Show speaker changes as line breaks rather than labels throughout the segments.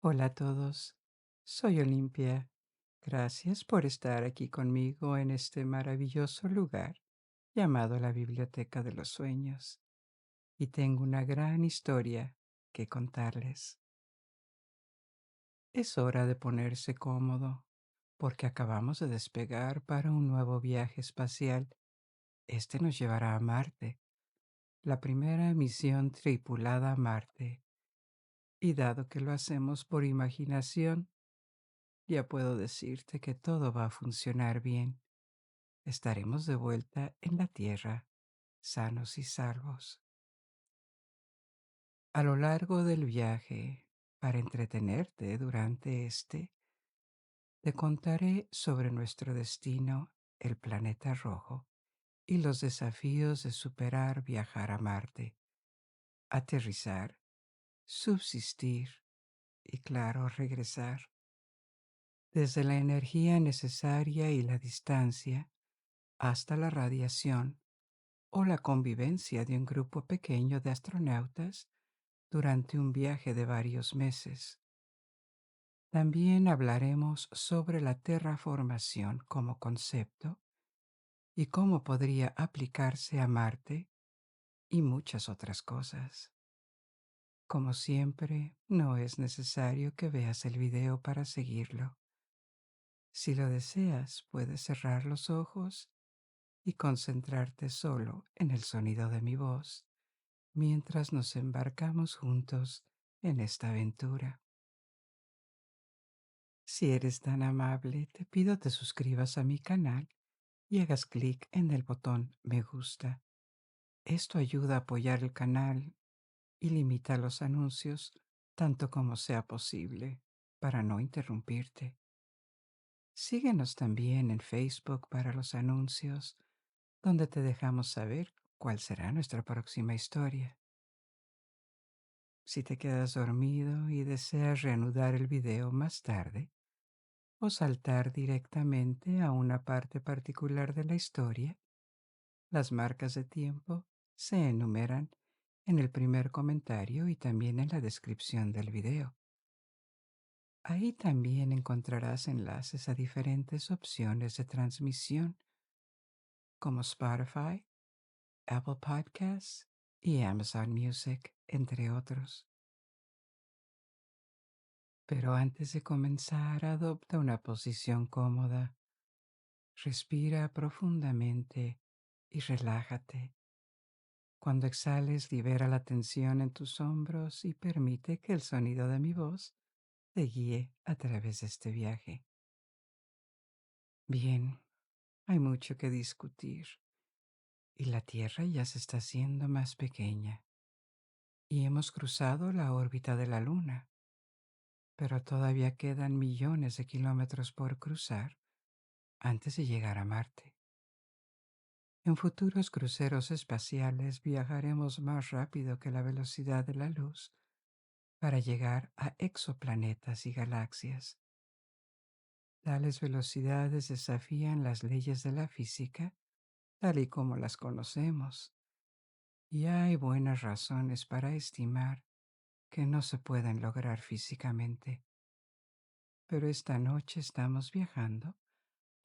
Hola a todos, soy Olimpia. Gracias por estar aquí conmigo en este maravilloso lugar llamado la Biblioteca de los Sueños. Y tengo una gran historia que contarles. Es hora de ponerse cómodo porque acabamos de despegar para un nuevo viaje espacial. Este nos llevará a Marte, la primera misión tripulada a Marte. Y dado que lo hacemos por imaginación, ya puedo decirte que todo va a funcionar bien. Estaremos de vuelta en la Tierra, sanos y salvos. A lo largo del viaje, para entretenerte durante te contaré sobre nuestro destino, el planeta rojo, y los desafíos de superar viajar a Marte, aterrizar, subsistir y, claro, regresar. Desde la energía necesaria y la distancia, hasta la radiación o la convivencia de un grupo pequeño de astronautas durante un viaje de varios meses. También hablaremos sobre la terraformación como concepto y cómo podría aplicarse a Marte y muchas otras cosas. Como siempre, no es necesario que veas el video para seguirlo. Si lo deseas, puedes cerrar los ojos y concentrarte solo en el sonido de mi voz mientras nos embarcamos juntos en esta aventura. Si eres tan amable, te pido te suscribas a mi canal y hagas clic en el botón me gusta. Esto ayuda a apoyar el canal y limita los anuncios tanto como sea posible para no interrumpirte. Síguenos también en Facebook para los anuncios, donde te dejamos saber cuál será nuestra próxima historia. Si te quedas dormido y deseas reanudar el video más tarde o saltar directamente a una parte particular de la historia, las marcas de tiempo se enumeran en el primer comentario y también en la descripción del video. Ahí también encontrarás enlaces a diferentes opciones de transmisión como Spotify, Apple Podcasts y Amazon Music, entre otros. Pero antes de comenzar, adopta una posición cómoda. Respira profundamente y relájate. Cuando exhales, libera la tensión en tus hombros y permite que el sonido de mi voz te guíe a través de este viaje. Bien, hay mucho que discutir y la Tierra ya se está haciendo más pequeña y hemos cruzado la órbita de la Luna, pero todavía quedan millones de kilómetros por cruzar antes de llegar a Marte. En futuros cruceros espaciales viajaremos más rápido que la velocidad de la luz para llegar a exoplanetas y galaxias. Tales velocidades desafían las leyes de la física tal y como las conocemos, y hay buenas razones para estimar que no se pueden lograr físicamente. Pero esta noche estamos viajando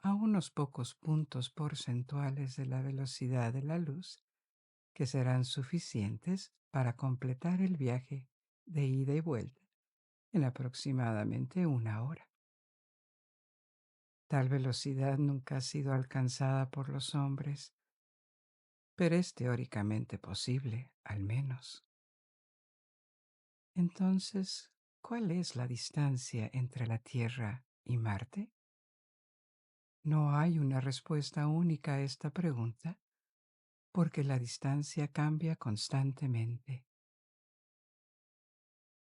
a unos pocos puntos porcentuales de la velocidad de la luz que serán suficientes para completar el viaje de ida y vuelta en aproximadamente una hora. Tal velocidad nunca ha sido alcanzada por los hombres, pero es teóricamente posible, al menos. Entonces, ¿cuál es la distancia entre la Tierra y Marte? No hay una respuesta única a esta pregunta, porque la distancia cambia constantemente.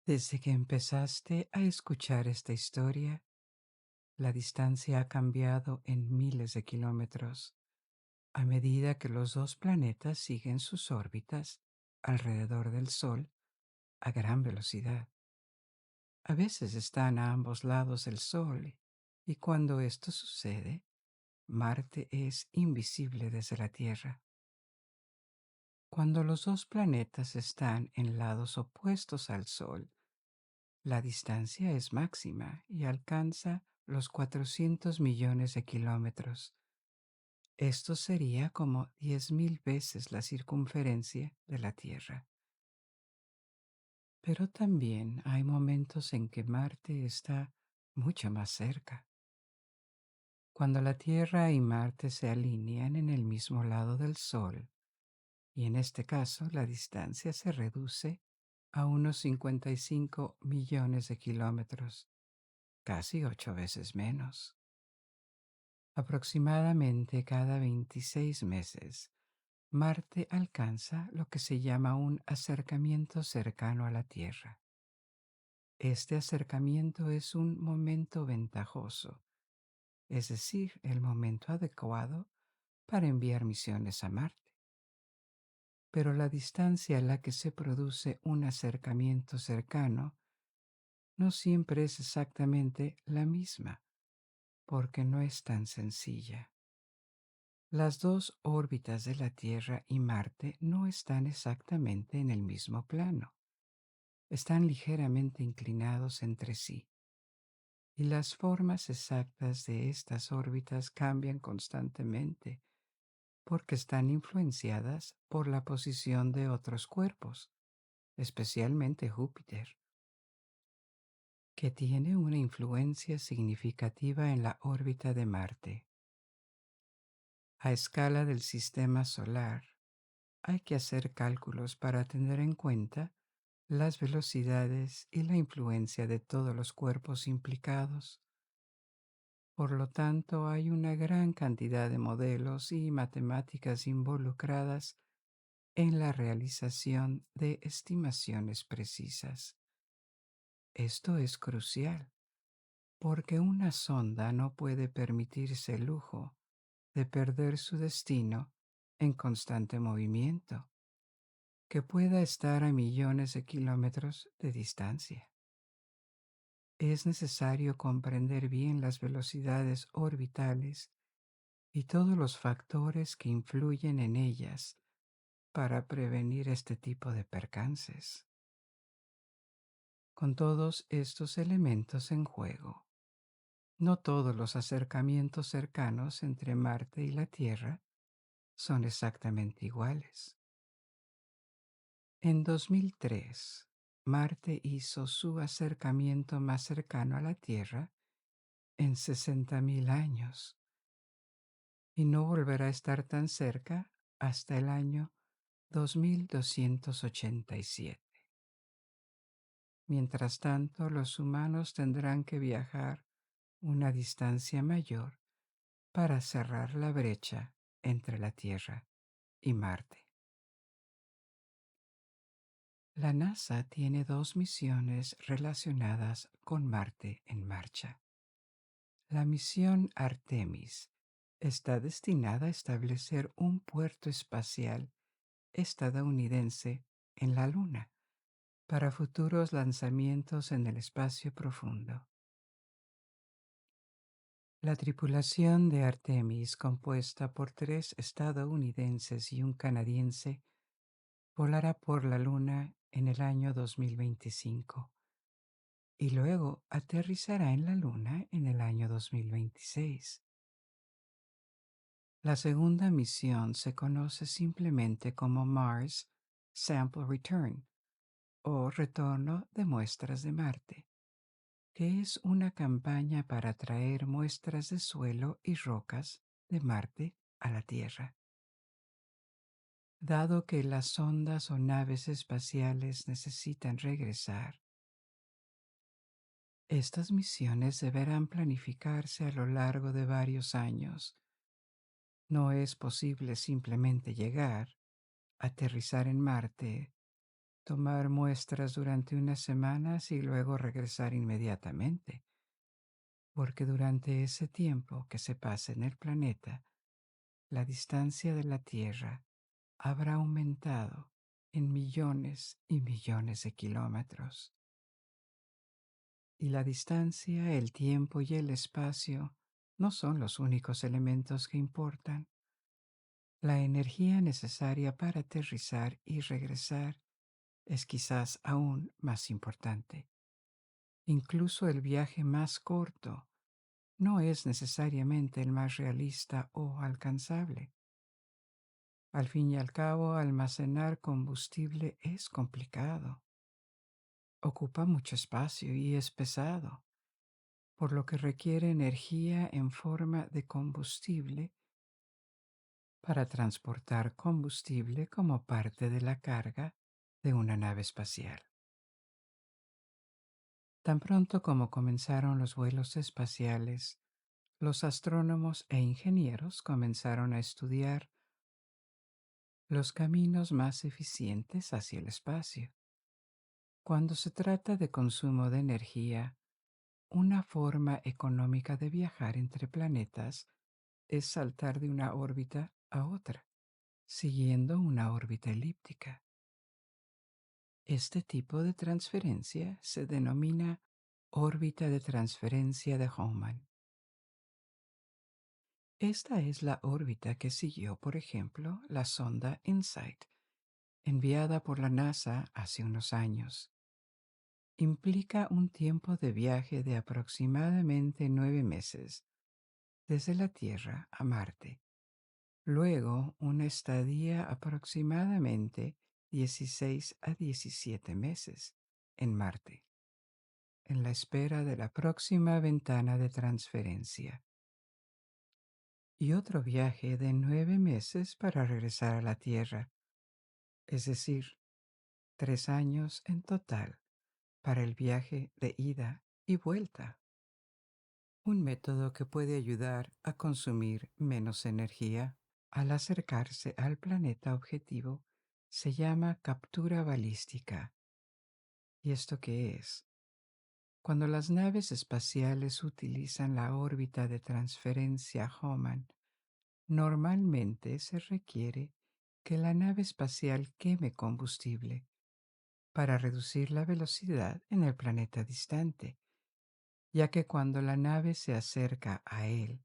Desde que empezaste a escuchar esta historia, la distancia ha cambiado en miles de kilómetros a medida que los dos planetas siguen sus órbitas alrededor del Sol a gran velocidad. A veces están a ambos lados del Sol y cuando esto sucede, Marte es invisible desde la Tierra. Cuando los dos planetas están en lados opuestos al Sol, La distancia es máxima y alcanza los 400 millones de kilómetros. Esto sería como 10.000 veces la circunferencia de la Tierra. Pero también hay momentos en que Marte está mucho más cerca. Cuando la Tierra y Marte se alinean en el mismo lado del Sol, y en este caso la distancia se reduce a unos 55 millones de kilómetros, casi 8 veces menos. Aproximadamente cada 26 meses, Marte alcanza lo que se llama un acercamiento cercano a la Tierra. Este acercamiento es un momento ventajoso, es decir, el momento adecuado para enviar misiones a Marte. Pero la distancia a la que se produce un acercamiento cercano no siempre es exactamente la misma, porque no es tan sencilla. Las dos órbitas de la Tierra y Marte no están exactamente en el mismo plano, están ligeramente inclinados entre sí, y las formas exactas de estas órbitas cambian constantemente porque están influenciadas por la posición de otros cuerpos, especialmente Júpiter, que tiene una influencia significativa en la órbita de Marte. A escala del sistema solar, hay que hacer cálculos para tener en cuenta las velocidades y la influencia de todos los cuerpos implicados. Por lo tanto, hay una gran cantidad de modelos y matemáticas involucradas en la realización de estimaciones precisas. Esto es crucial, porque una sonda no puede permitirse el lujo de perder su destino en constante movimiento, que pueda estar a millones de kilómetros de distancia. Es necesario comprender bien las velocidades orbitales y todos los factores que influyen en ellas para prevenir este tipo de percances. Con todos estos elementos en juego, no todos los acercamientos cercanos entre Marte y la Tierra son exactamente iguales. En 2003, Marte hizo su acercamiento más cercano a la Tierra en 60.000 años y no volverá a estar tan cerca hasta el año 2287. Mientras tanto, los humanos tendrán que viajar una distancia mayor para cerrar la brecha entre la Tierra y Marte. La NASA tiene dos misiones relacionadas con Marte en marcha. La misión Artemis está destinada a establecer un puerto espacial estadounidense en la Luna para futuros lanzamientos en el espacio profundo. La tripulación de Artemis, compuesta por 3 estadounidenses y un canadiense, volará por la Luna en el año 2025 y luego aterrizará en la Luna en el año 2026. La segunda misión se conoce simplemente como Mars Sample Return o Retorno de Muestras de Marte, que es una campaña para traer muestras de suelo y rocas de Marte a la Tierra. Dado que las sondas o naves espaciales necesitan regresar, estas misiones deberán planificarse a lo largo de varios años. No es posible simplemente llegar, aterrizar en Marte, tomar muestras durante unas semanas y luego regresar inmediatamente, porque durante ese tiempo que se pasa en el planeta, la distancia de la Tierra habrá aumentado en millones y millones de kilómetros. Y la distancia, el tiempo y el espacio no son los únicos elementos que importan. La energía necesaria para aterrizar y regresar es quizás aún más importante. Incluso el viaje más corto no es necesariamente el más realista o alcanzable. Al fin y al cabo, almacenar combustible es complicado, ocupa mucho espacio y es pesado, por lo que requiere energía en forma de combustible para transportar combustible como parte de la carga de una nave espacial. Tan pronto como comenzaron los vuelos espaciales, los astrónomos e ingenieros comenzaron a estudiar los caminos más eficientes hacia el espacio. Cuando se trata de consumo de energía, una forma económica de viajar entre planetas es saltar de una órbita a otra, siguiendo una órbita elíptica. Este tipo de transferencia se denomina órbita de transferencia de Hohmann. Esta es la órbita que siguió, por ejemplo, la sonda InSight, enviada por la NASA hace unos años. Implica un tiempo de viaje de aproximadamente 9 meses, desde la Tierra a Marte. Luego, una estadía aproximadamente 16 a 17 meses en Marte, en la espera de la próxima ventana de transferencia. Y otro viaje de 9 meses para regresar a la Tierra, es decir, 3 años en total para el viaje de ida y vuelta. Un método que puede ayudar a consumir menos energía al acercarse al planeta objetivo se llama captura balística. ¿Y esto qué es? Cuando las naves espaciales utilizan la órbita de transferencia Hohmann, normalmente se requiere que la nave espacial queme combustible para reducir la velocidad en el planeta distante, ya que cuando la nave se acerca a él,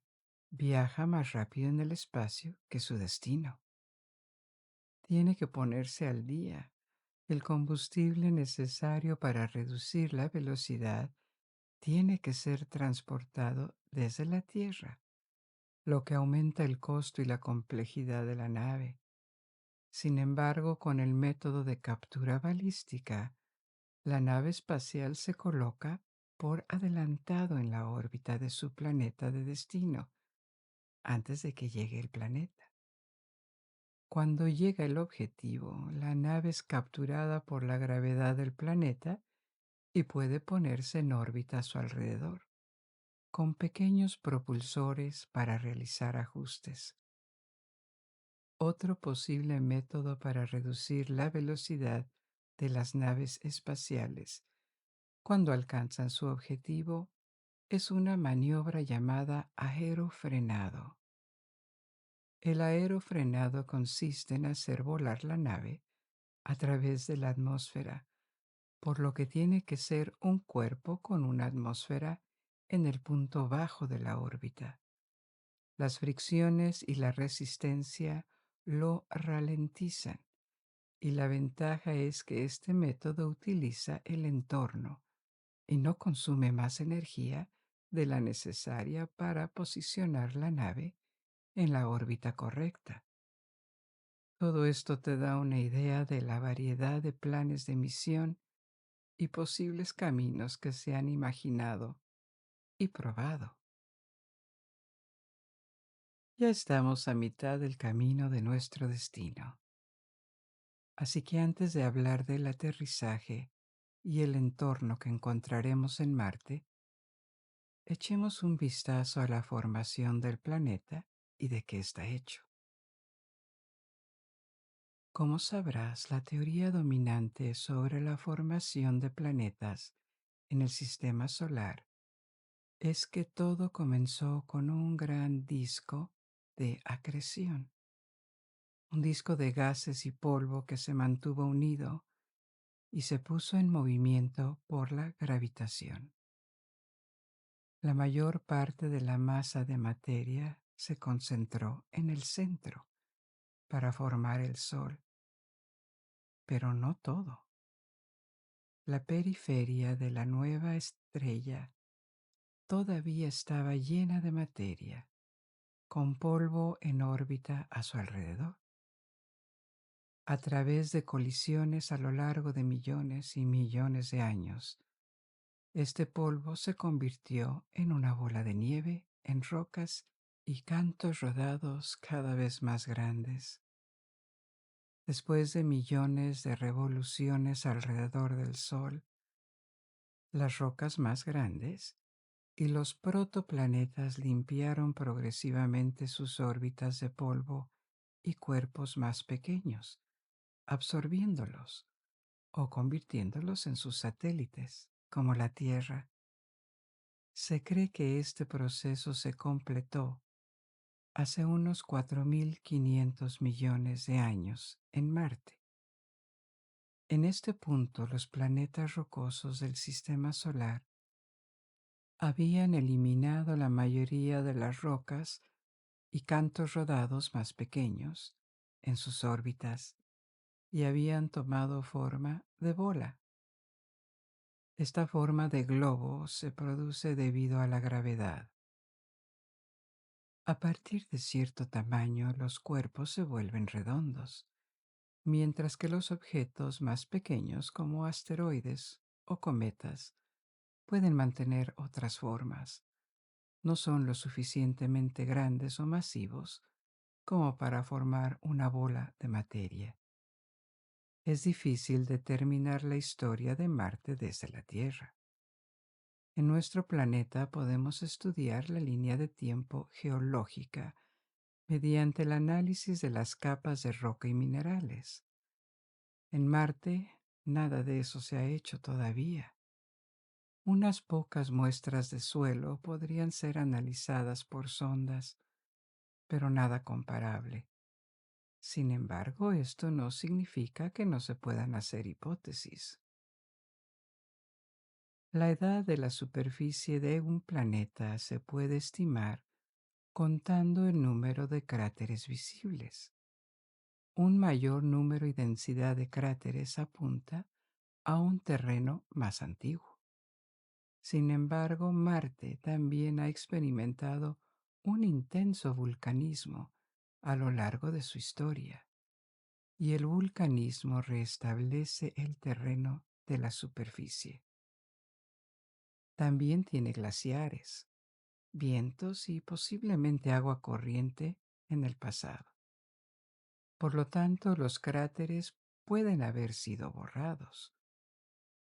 viaja más rápido en el espacio que su destino. Tiene que ponerse al día. El combustible necesario para reducir la velocidad tiene que ser transportado desde la Tierra, lo que aumenta el costo y la complejidad de la nave. Sin embargo, con el método de captura balística, la nave espacial se coloca por adelantado en la órbita de su planeta de destino, antes de que llegue el planeta. Cuando llega el objetivo, la nave es capturada por la gravedad del planeta y puede ponerse en órbita a su alrededor, con pequeños propulsores para realizar ajustes. Otro posible método para reducir la velocidad de las naves espaciales cuando alcanzan su objetivo es una maniobra llamada aerofrenado. El aerofrenado consiste en hacer volar la nave a través de la atmósfera, por lo que tiene que ser un cuerpo con una atmósfera en el punto bajo de la órbita. Las fricciones y la resistencia lo ralentizan, y la ventaja es que este método utiliza el entorno y no consume más energía de la necesaria para posicionar la nave en la órbita correcta. Todo esto te da una idea de la variedad de planes de misión y posibles caminos que se han imaginado y probado. Ya estamos a mitad del camino de nuestro destino. Así que antes de hablar del aterrizaje y el entorno que encontraremos en Marte, echemos un vistazo a la formación del planeta y de qué está hecho. Como sabrás, la teoría dominante sobre la formación de planetas en el sistema solar es que todo comenzó con un gran disco de acreción, un disco de gases y polvo que se mantuvo unido y se puso en movimiento por la gravitación. La mayor parte de la masa de materia se concentró en el centro para formar el Sol, pero no todo. La periferia de la nueva estrella todavía estaba llena de materia, con polvo en órbita a su alrededor. A través de colisiones a lo largo de millones y millones de años, este polvo se convirtió en una bola de nieve, en rocas y cantos rodados cada vez más grandes. Después de millones de revoluciones alrededor del Sol, las rocas más grandes y los protoplanetas limpiaron progresivamente sus órbitas de polvo y cuerpos más pequeños, absorbiéndolos o convirtiéndolos en sus satélites, como la Tierra. Se cree que este proceso se completó hace unos 4.500 millones de años en Marte. En este punto, los planetas rocosos del sistema solar habían eliminado la mayoría de las rocas y cantos rodados más pequeños en sus órbitas y habían tomado forma de bola. Esta forma de globo se produce debido a la gravedad. A partir de cierto tamaño, los cuerpos se vuelven redondos, mientras que los objetos más pequeños, como asteroides o cometas, pueden mantener otras formas. No son lo suficientemente grandes o masivos como para formar una bola de materia. Es difícil determinar la historia de Marte desde la Tierra. En nuestro planeta podemos estudiar la línea de tiempo geológica mediante el análisis de las capas de roca y minerales. En Marte, nada de eso se ha hecho todavía. Unas pocas muestras de suelo podrían ser analizadas por sondas, pero nada comparable. Sin embargo, esto no significa que no se puedan hacer hipótesis. La edad de la superficie de un planeta se puede estimar contando el número de cráteres visibles. Un mayor número y densidad de cráteres apunta a un terreno más antiguo. Sin embargo, Marte también ha experimentado un intenso vulcanismo a lo largo de su historia, y el vulcanismo restablece el terreno de la superficie. También tiene glaciares, vientos y posiblemente agua corriente en el pasado. Por lo tanto, los cráteres pueden haber sido borrados.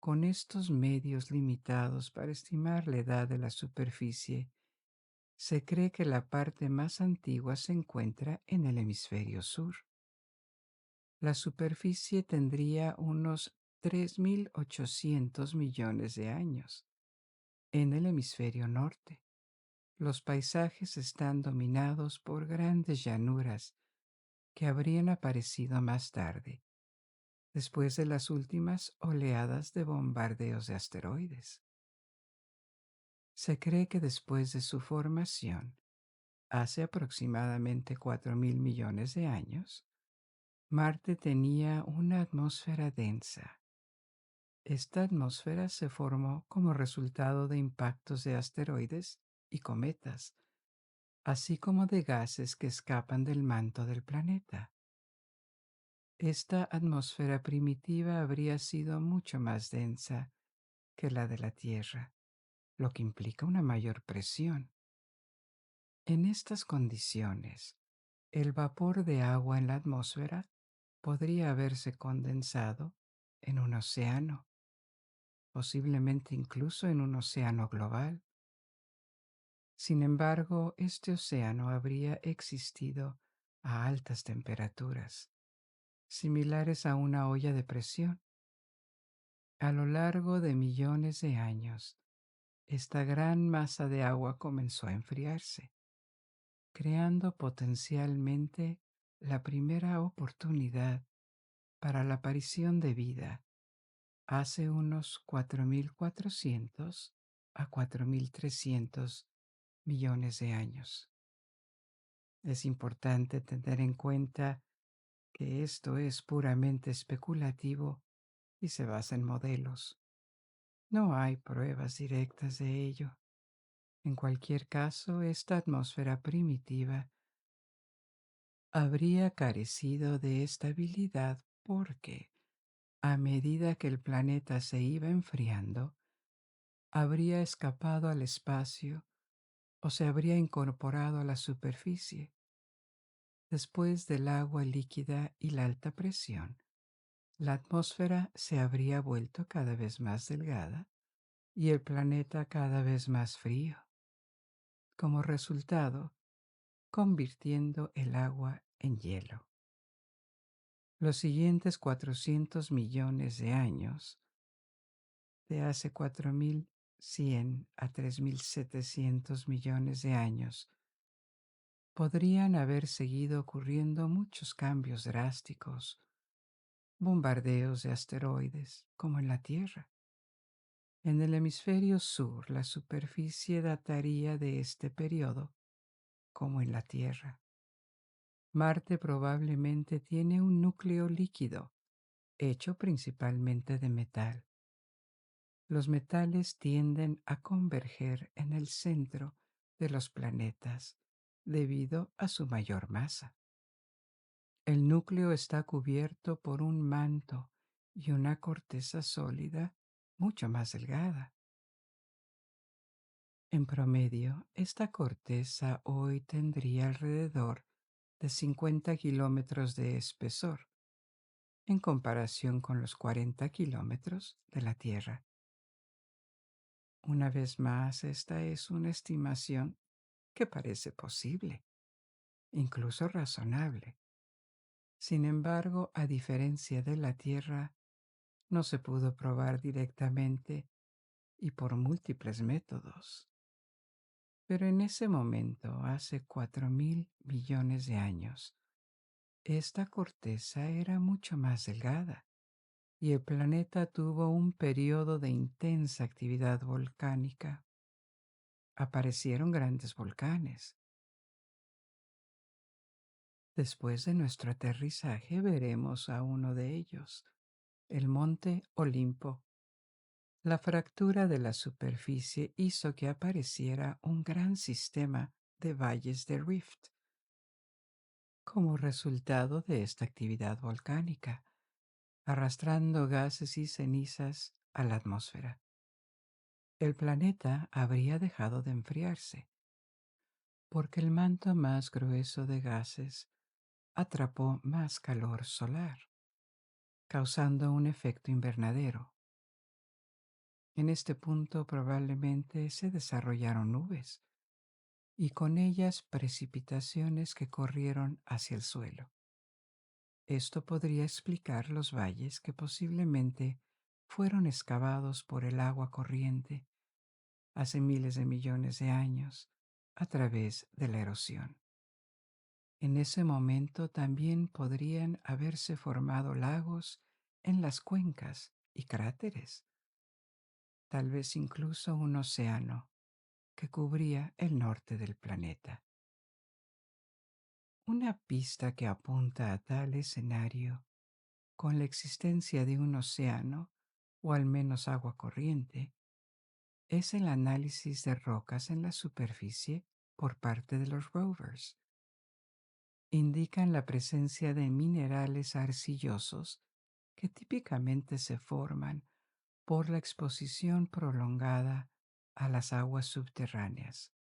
Con estos medios limitados para estimar la edad de la superficie, se cree que la parte más antigua se encuentra en el hemisferio sur. La superficie tendría unos 3.800 millones de años. En el hemisferio norte, los paisajes están dominados por grandes llanuras que habrían aparecido más tarde, después de las últimas oleadas de bombardeos de asteroides. Se cree que después de su formación, hace aproximadamente 4.000 millones de años, Marte tenía una atmósfera densa. Esta atmósfera se formó como resultado de impactos de asteroides y cometas, así como de gases que escapan del manto del planeta. Esta atmósfera primitiva habría sido mucho más densa que la de la Tierra, lo que implica una mayor presión. En estas condiciones, el vapor de agua en la atmósfera podría haberse condensado en un océano, posiblemente incluso en un océano global. Sin embargo, este océano habría existido a altas temperaturas, similares a una olla de presión. A lo largo de millones de años, esta gran masa de agua comenzó a enfriarse, creando potencialmente la primera oportunidad para la aparición de vida hace unos 4.400 a 4.300 millones de años. Es importante tener en cuenta que esto es puramente especulativo y se basa en modelos. No hay pruebas directas de ello. En cualquier caso, esta atmósfera primitiva habría carecido de estabilidad porque, a medida que el planeta se iba enfriando, habría escapado al espacio o se habría incorporado a la superficie. Después del agua líquida y la alta presión, la atmósfera se habría vuelto cada vez más delgada y el planeta cada vez más frío. Como resultado, convirtiendo el agua en hielo. Los siguientes 400 millones de años, de hace 4100 a 3700 millones de años, podrían haber seguido ocurriendo muchos cambios drásticos, bombardeos de asteroides, como en la Tierra. En el hemisferio sur, la superficie dataría de este periodo, como en la Tierra. Marte probablemente tiene un núcleo líquido, hecho principalmente de metal. Los metales tienden a converger en el centro de los planetas debido a su mayor masa. El núcleo está cubierto por un manto y una corteza sólida mucho más delgada. En promedio, esta corteza hoy tendría alrededor de 50 kilómetros de espesor, en comparación con los 40 kilómetros de la Tierra. Una vez más, esta es una estimación que parece posible, incluso razonable. Sin embargo, a diferencia de la Tierra, no se pudo probar directamente y por múltiples métodos. Pero en ese momento, hace 4000 millones de años, esta corteza era mucho más delgada y el planeta tuvo un periodo de intensa actividad volcánica. Aparecieron grandes volcanes. Después de nuestro aterrizaje veremos a uno de ellos, el monte Olimpo. La fractura de la superficie hizo que apareciera un gran sistema de valles de rift como resultado de esta actividad volcánica, arrastrando gases y cenizas a la atmósfera. El planeta habría dejado de enfriarse porque el manto más grueso de gases atrapó más calor solar, causando un efecto invernadero. En este punto probablemente se desarrollaron nubes y con ellas precipitaciones que corrieron hacia el suelo. Esto podría explicar los valles que posiblemente fueron excavados por el agua corriente hace miles de millones de años a través de la erosión. En ese momento también podrían haberse formado lagos en las cuencas y cráteres, tal vez incluso un océano que cubría el norte del planeta. Una pista que apunta a tal escenario, con la existencia de un océano o al menos agua corriente, es el análisis de rocas en la superficie por parte de los rovers. Indican la presencia de minerales arcillosos que típicamente se forman por la exposición prolongada a las aguas subterráneas.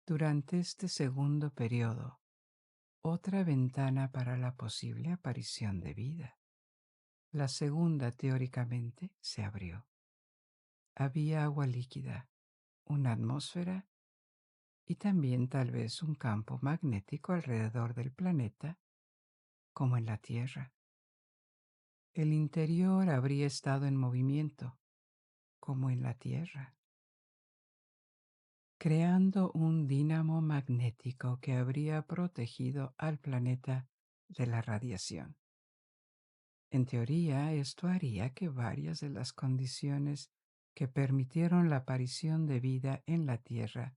Durante este segundo periodo, otra ventana para la posible aparición de vida. La segunda, teóricamente, se abrió. Había agua líquida, una atmósfera y también tal vez un campo magnético alrededor del planeta, como en la Tierra. El interior habría estado en movimiento, como en la Tierra, creando un dínamo magnético que habría protegido al planeta de la radiación. En teoría, esto haría que varias de las condiciones que permitieron la aparición de vida en la Tierra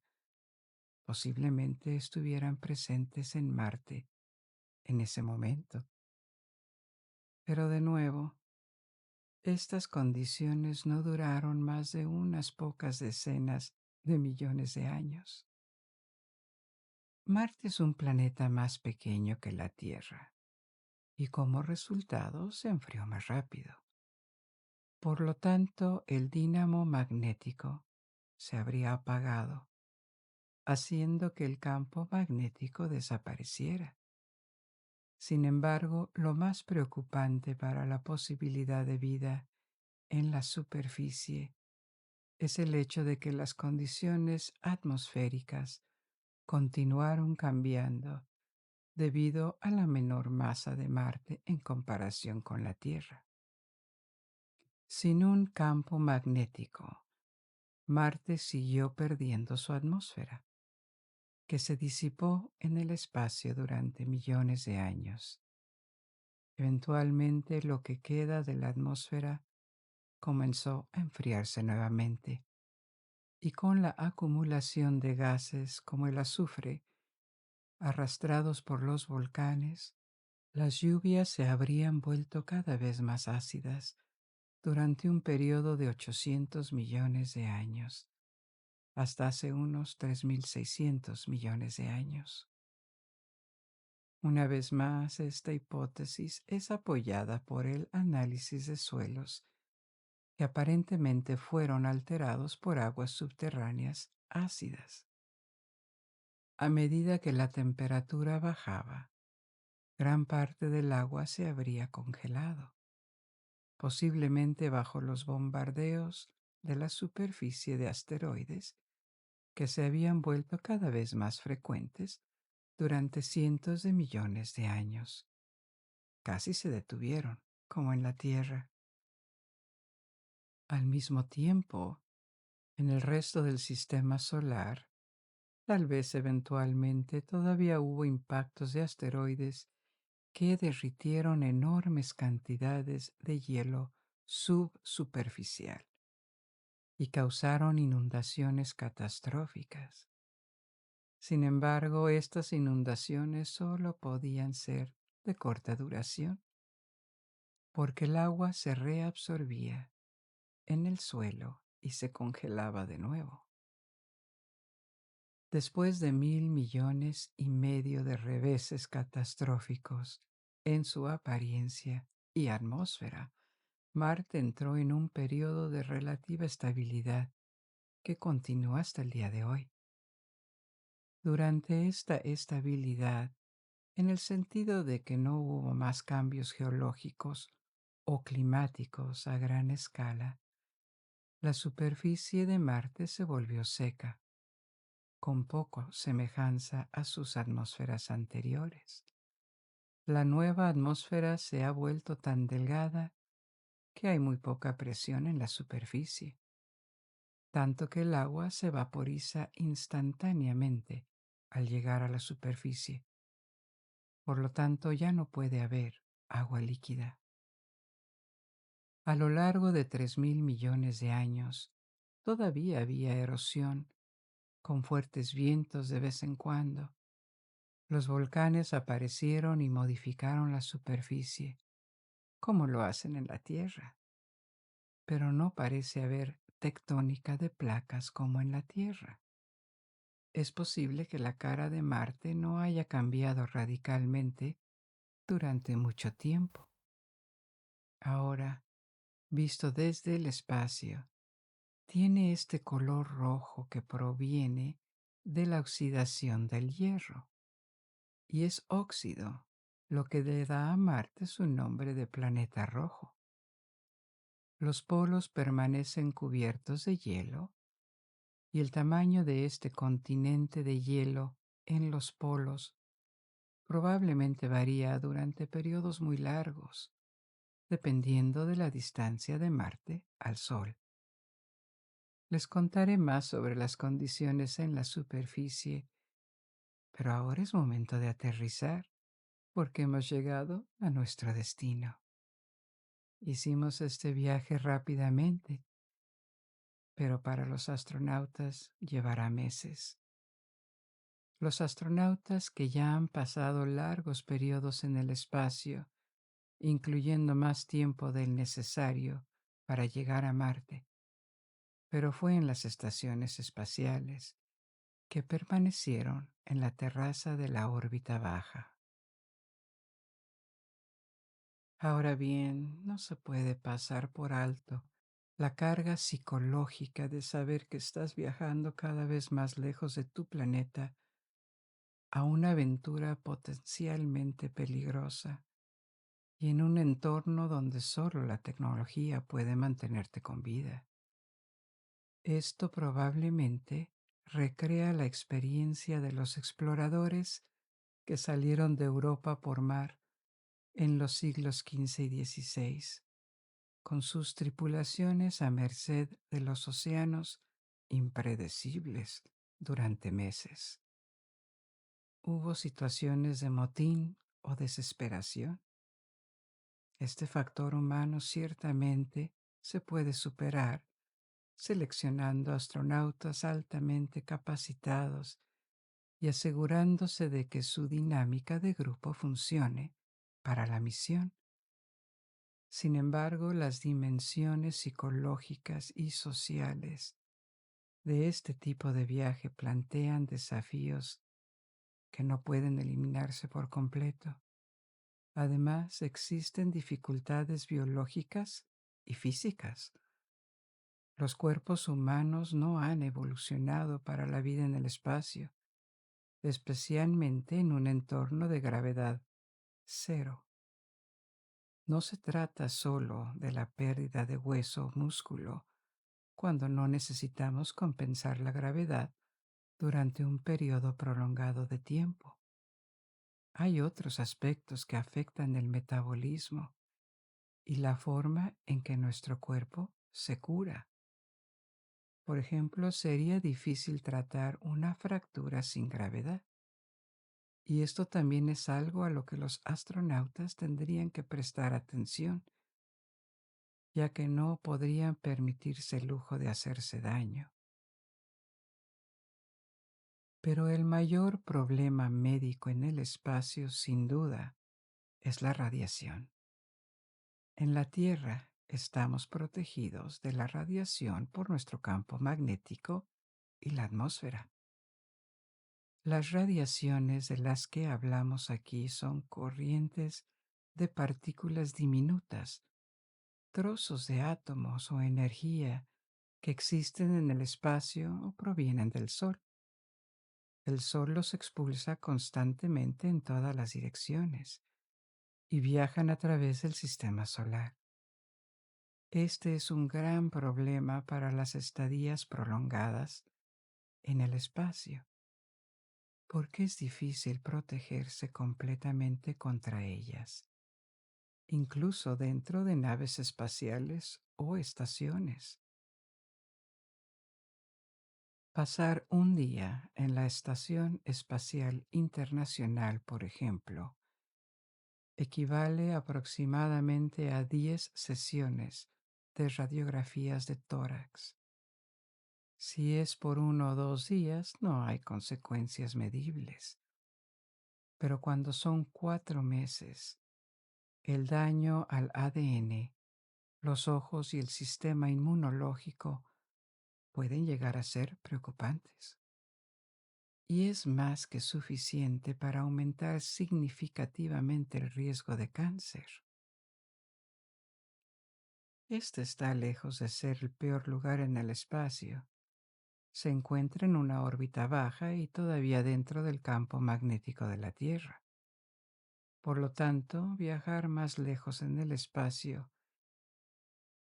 posiblemente estuvieran presentes en Marte en ese momento. Pero de nuevo, Estas condiciones no duraron más de unas pocas decenas de millones de años. Marte es un planeta más pequeño que la Tierra y como resultado se enfrió más rápido. Por lo tanto, el dínamo magnético se habría apagado, haciendo que el campo magnético desapareciera. Sin embargo, lo más preocupante para la posibilidad de vida en la superficie es el hecho de que las condiciones atmosféricas continuaron cambiando debido a la menor masa de Marte en comparación con la Tierra. Sin un campo magnético, Marte siguió perdiendo su atmósfera, que se disipó en el espacio durante millones de años. Eventualmente, lo que queda de la atmósfera comenzó a enfriarse nuevamente, y con la acumulación de gases como el azufre, arrastrados por los volcanes, las lluvias se habrían vuelto cada vez más ácidas durante un periodo de 800 millones de años, hasta hace unos 3.600 millones de años. Una vez más, esta hipótesis es apoyada por el análisis de suelos que aparentemente fueron alterados por aguas subterráneas ácidas. A medida que la temperatura bajaba, gran parte del agua se habría congelado, posiblemente bajo los bombardeos de la superficie de asteroides que se habían vuelto cada vez más frecuentes durante cientos de millones de años. Casi se detuvieron, como en la Tierra. Al mismo tiempo, en el resto del sistema solar, tal vez eventualmente todavía hubo impactos de asteroides que derritieron enormes cantidades de hielo subsuperficial y causaron inundaciones catastróficas. Sin embargo, estas inundaciones solo podían ser de corta duración, porque el agua se reabsorbía en el suelo y se congelaba de nuevo. Después de 1.000 millones y medio de reveses catastróficos en su apariencia y atmósfera, Marte entró en un periodo de relativa estabilidad que continúa hasta el día de hoy. Durante esta estabilidad, en el sentido de que no hubo más cambios geológicos o climáticos a gran escala, la superficie de Marte se volvió seca, con poco semejanza a sus atmósferas anteriores. La nueva atmósfera se ha vuelto tan delgada que hay muy poca presión en la superficie, tanto que el agua se vaporiza instantáneamente al llegar a la superficie. Por lo tanto, ya no puede haber agua líquida. A lo largo de 3.000 millones de años, todavía había erosión, con fuertes vientos de vez en cuando. Los volcanes aparecieron y modificaron la superficie, como lo hacen en la Tierra, pero no parece haber tectónica de placas como en la Tierra. Es posible que la cara de Marte no haya cambiado radicalmente durante mucho tiempo. Ahora, visto desde el espacio, tiene este color rojo que proviene de la oxidación del hierro, y es óxido lo que le da a Marte su nombre de planeta rojo. Los polos permanecen cubiertos de hielo, y el tamaño de este continente de hielo en los polos probablemente varía durante periodos muy largos, dependiendo de la distancia de Marte al Sol. Les contaré más sobre las condiciones en la superficie, pero ahora es momento de aterrizar, porque hemos llegado a nuestro destino. Hicimos este viaje rápidamente, pero para los astronautas llevará meses. Los astronautas que ya han pasado largos periodos en el espacio, incluyendo más tiempo del necesario para llegar a Marte, pero fue en las estaciones espaciales que permanecieron en la terraza de la órbita baja. Ahora bien, no se puede pasar por alto la carga psicológica de saber que estás viajando cada vez más lejos de tu planeta a una aventura potencialmente peligrosa y en un entorno donde solo la tecnología puede mantenerte con vida. Esto probablemente recrea la experiencia de los exploradores que salieron de Europa por mar en los siglos XV y XVI, con sus tripulaciones a merced de los océanos impredecibles durante meses. Hubo situaciones de motín o desesperación. Este factor humano ciertamente se puede superar seleccionando astronautas altamente capacitados y asegurándose de que su dinámica de grupo funcione para la misión. Sin embargo, las dimensiones psicológicas y sociales de este tipo de viaje plantean desafíos que no pueden eliminarse por completo. Además, existen dificultades biológicas y físicas. Los cuerpos humanos no han evolucionado para la vida en el espacio, especialmente en un entorno de gravedad cero. No se trata solo de la pérdida de hueso o músculo, cuando no necesitamos compensar la gravedad durante un periodo prolongado de tiempo. Hay otros aspectos que afectan el metabolismo y la forma en que nuestro cuerpo se cura. Por ejemplo, sería difícil tratar una fractura sin gravedad. Y esto también es algo a lo que los astronautas tendrían que prestar atención, ya que no podrían permitirse el lujo de hacerse daño. Pero el mayor problema médico en el espacio, sin duda, es la radiación. En la Tierra estamos protegidos de la radiación por nuestro campo magnético y la atmósfera. Las radiaciones de las que hablamos aquí son corrientes de partículas diminutas, trozos de átomos o energía que existen en el espacio o provienen del Sol. El Sol los expulsa constantemente en todas las direcciones y viajan a través del sistema solar. Este es un gran problema para las estadías prolongadas en el espacio, porque es difícil protegerse completamente contra ellas, incluso dentro de naves espaciales o estaciones. Pasar un día en la Estación Espacial Internacional, por ejemplo, equivale aproximadamente a 10 sesiones de radiografías de tórax. Si es por 1 o 2 días, no hay consecuencias medibles. Pero cuando son 4 meses, el daño al ADN, los ojos y el sistema inmunológico pueden llegar a ser preocupantes. Y es más que suficiente para aumentar significativamente el riesgo de cáncer. Este está lejos de ser el peor lugar en el espacio. Se encuentra en una órbita baja y todavía dentro del campo magnético de la Tierra. Por lo tanto, viajar más lejos en el espacio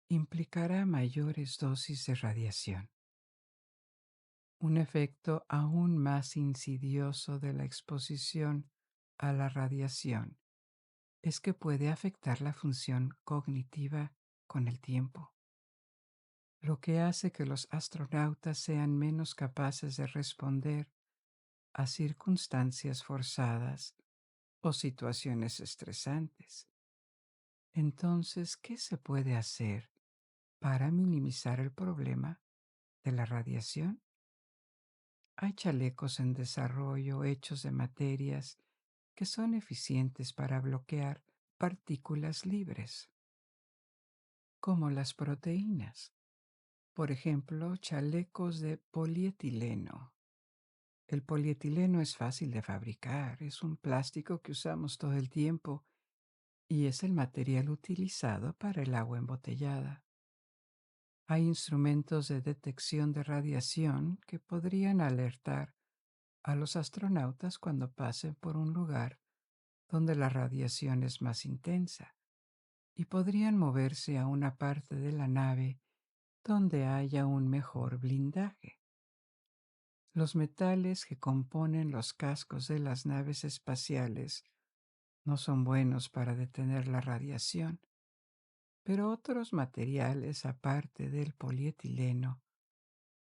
implicará mayores dosis de radiación. Un efecto aún más insidioso de la exposición a la radiación es que puede afectar la función cognitiva con el tiempo, lo que hace que los astronautas sean menos capaces de responder a circunstancias forzadas o situaciones estresantes. Entonces, ¿qué se puede hacer para minimizar el problema de la radiación? Hay chalecos en desarrollo hechos de materias que son eficientes para bloquear partículas libres. como las proteínas. Por ejemplo, chalecos de polietileno. El polietileno es fácil de fabricar, es un plástico que usamos todo el tiempo y es el material utilizado para el agua embotellada. Hay instrumentos de detección de radiación que podrían alertar a los astronautas cuando pasen por un lugar donde la radiación es más intensa y podrían moverse a una parte de la nave donde haya un mejor blindaje. Los metales que componen los cascos de las naves espaciales no son buenos para detener la radiación, pero otros materiales aparte del polietileno,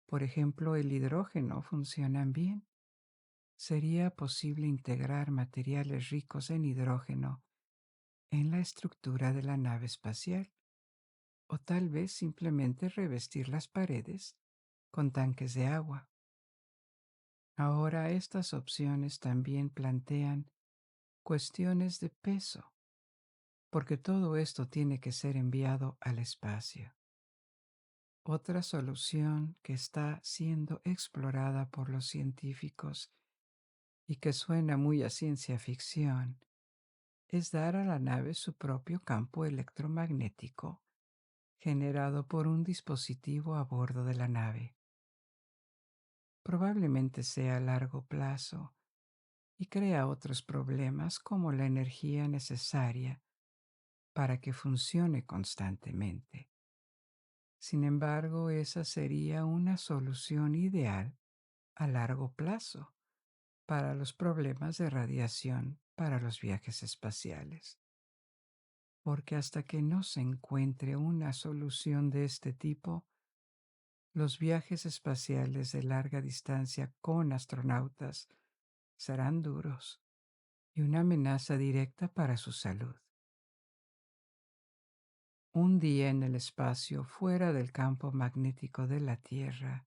por ejemplo el hidrógeno, funcionan bien. Sería posible integrar materiales ricos en hidrógeno en la estructura de la nave espacial, o tal vez simplemente revestir las paredes con tanques de agua. Ahora estas opciones también plantean cuestiones de peso, porque todo esto tiene que ser enviado al espacio. Otra solución que está siendo explorada por los científicos y que suena muy a ciencia ficción es dar a la nave su propio campo electromagnético generado por un dispositivo a bordo de la nave. Probablemente sea a largo plazo y crea otros problemas como la energía necesaria para que funcione constantemente. Sin embargo, esa sería una solución ideal a largo plazo para los problemas de radiación para los viajes espaciales. Porque hasta que no se encuentre una solución de este tipo, los viajes espaciales de larga distancia con astronautas serán duros y una amenaza directa para su salud. Un día en el espacio fuera del campo magnético de la Tierra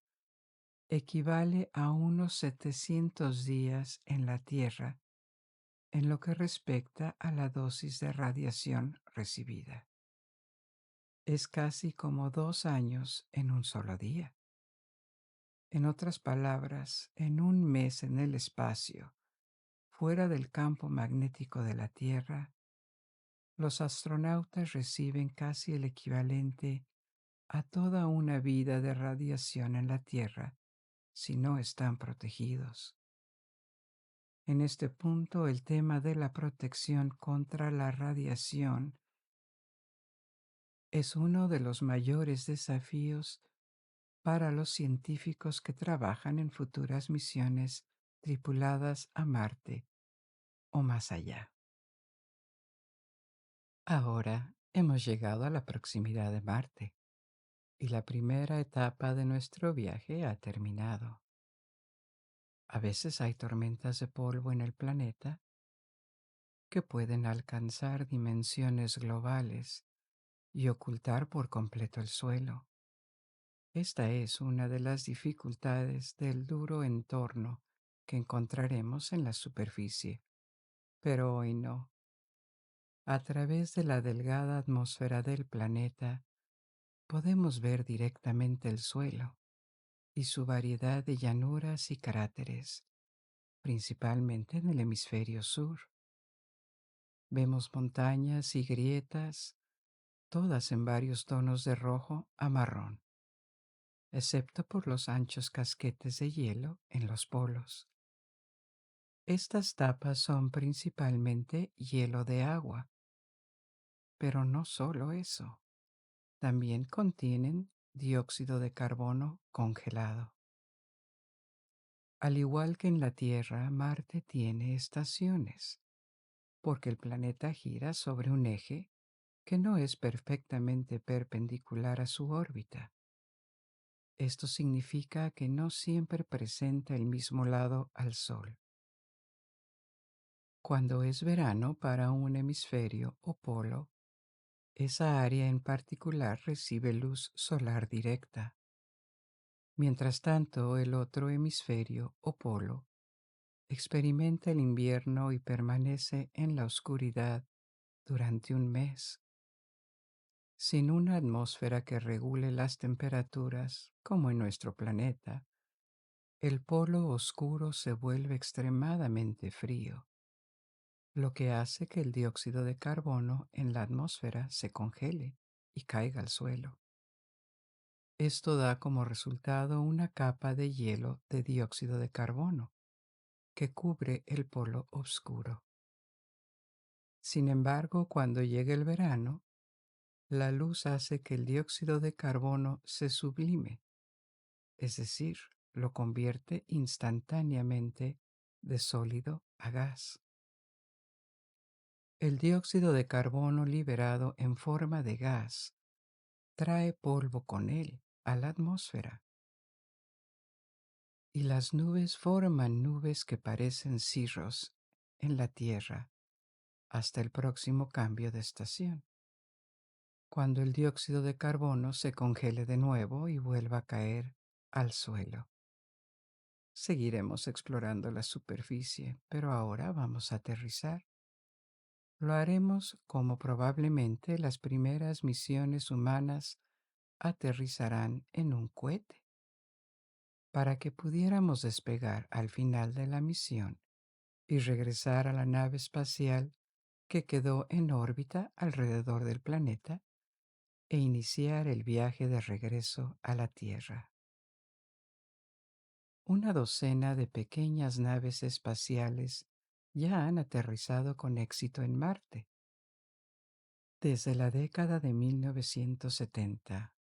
equivale a unos 700 días en la Tierra en lo que respecta a la dosis de radiación recibida. Es casi como 2 años en un solo día. En otras palabras, en un mes en el espacio, fuera del campo magnético de la Tierra, los astronautas reciben casi el equivalente a toda una vida de radiación en la Tierra si no están protegidos. En este punto, el tema de la protección contra la radiación es uno de los mayores desafíos para los científicos que trabajan en futuras misiones tripuladas a Marte o más allá. Ahora hemos llegado a la proximidad de Marte y la primera etapa de nuestro viaje ha terminado. A veces hay tormentas de polvo en el planeta que pueden alcanzar dimensiones globales y ocultar por completo el suelo. Esta es una de las dificultades del duro entorno que encontraremos en la superficie, pero hoy no. A través de la delgada atmósfera del planeta podemos ver directamente el suelo y su variedad de llanuras y cráteres, principalmente en el hemisferio sur. Vemos montañas y grietas, todas en varios tonos de rojo a marrón, excepto por los anchos casquetes de hielo en los polos. Estas tapas son principalmente hielo de agua, pero no solo eso, también contienen dióxido de carbono congelado. Al igual que en la Tierra, Marte tiene estaciones, porque el planeta gira sobre un eje que no es perfectamente perpendicular a su órbita. Esto significa que no siempre presenta el mismo lado al Sol. Cuando es verano para un hemisferio o polo, esa área en particular recibe luz solar directa. Mientras tanto, el otro hemisferio o polo experimenta el invierno y permanece en la oscuridad durante un mes. Sin una atmósfera que regule las temperaturas, como en nuestro planeta, el polo oscuro se vuelve extremadamente frío, lo que hace que el dióxido de carbono en la atmósfera se congele y caiga al suelo. Esto da como resultado una capa de hielo de dióxido de carbono que cubre el polo oscuro. Sin embargo, cuando llega el verano, la luz hace que el dióxido de carbono se sublime, es decir, lo convierte instantáneamente de sólido a gas. El dióxido de carbono liberado en forma de gas trae polvo con él a la atmósfera y las nubes forman nubes que parecen cirros en la Tierra hasta el próximo cambio de estación, cuando el dióxido de carbono se congele de nuevo y vuelva a caer al suelo. Seguiremos explorando la superficie, pero ahora vamos a aterrizar. Lo haremos como probablemente las primeras misiones humanas aterrizarán en un cohete. Para que pudiéramos despegar al final de la misión y regresar a la nave espacial que quedó en órbita alrededor del planeta e iniciar el viaje de regreso a la Tierra. Una docena de pequeñas naves espaciales ya han aterrizado con éxito en Marte. Desde la década de 1970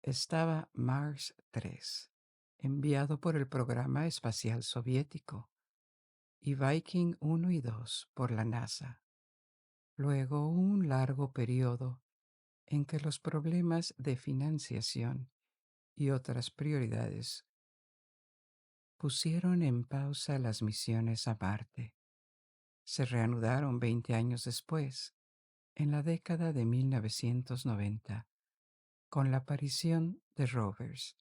estaba Mars 3, enviado por el programa espacial soviético, y Viking 1 y 2 por la NASA. Luego un largo periodo en que los problemas de financiación y otras prioridades pusieron en pausa las misiones a Marte. Se reanudaron 20 años después, en la década de 1990, con la aparición de rovers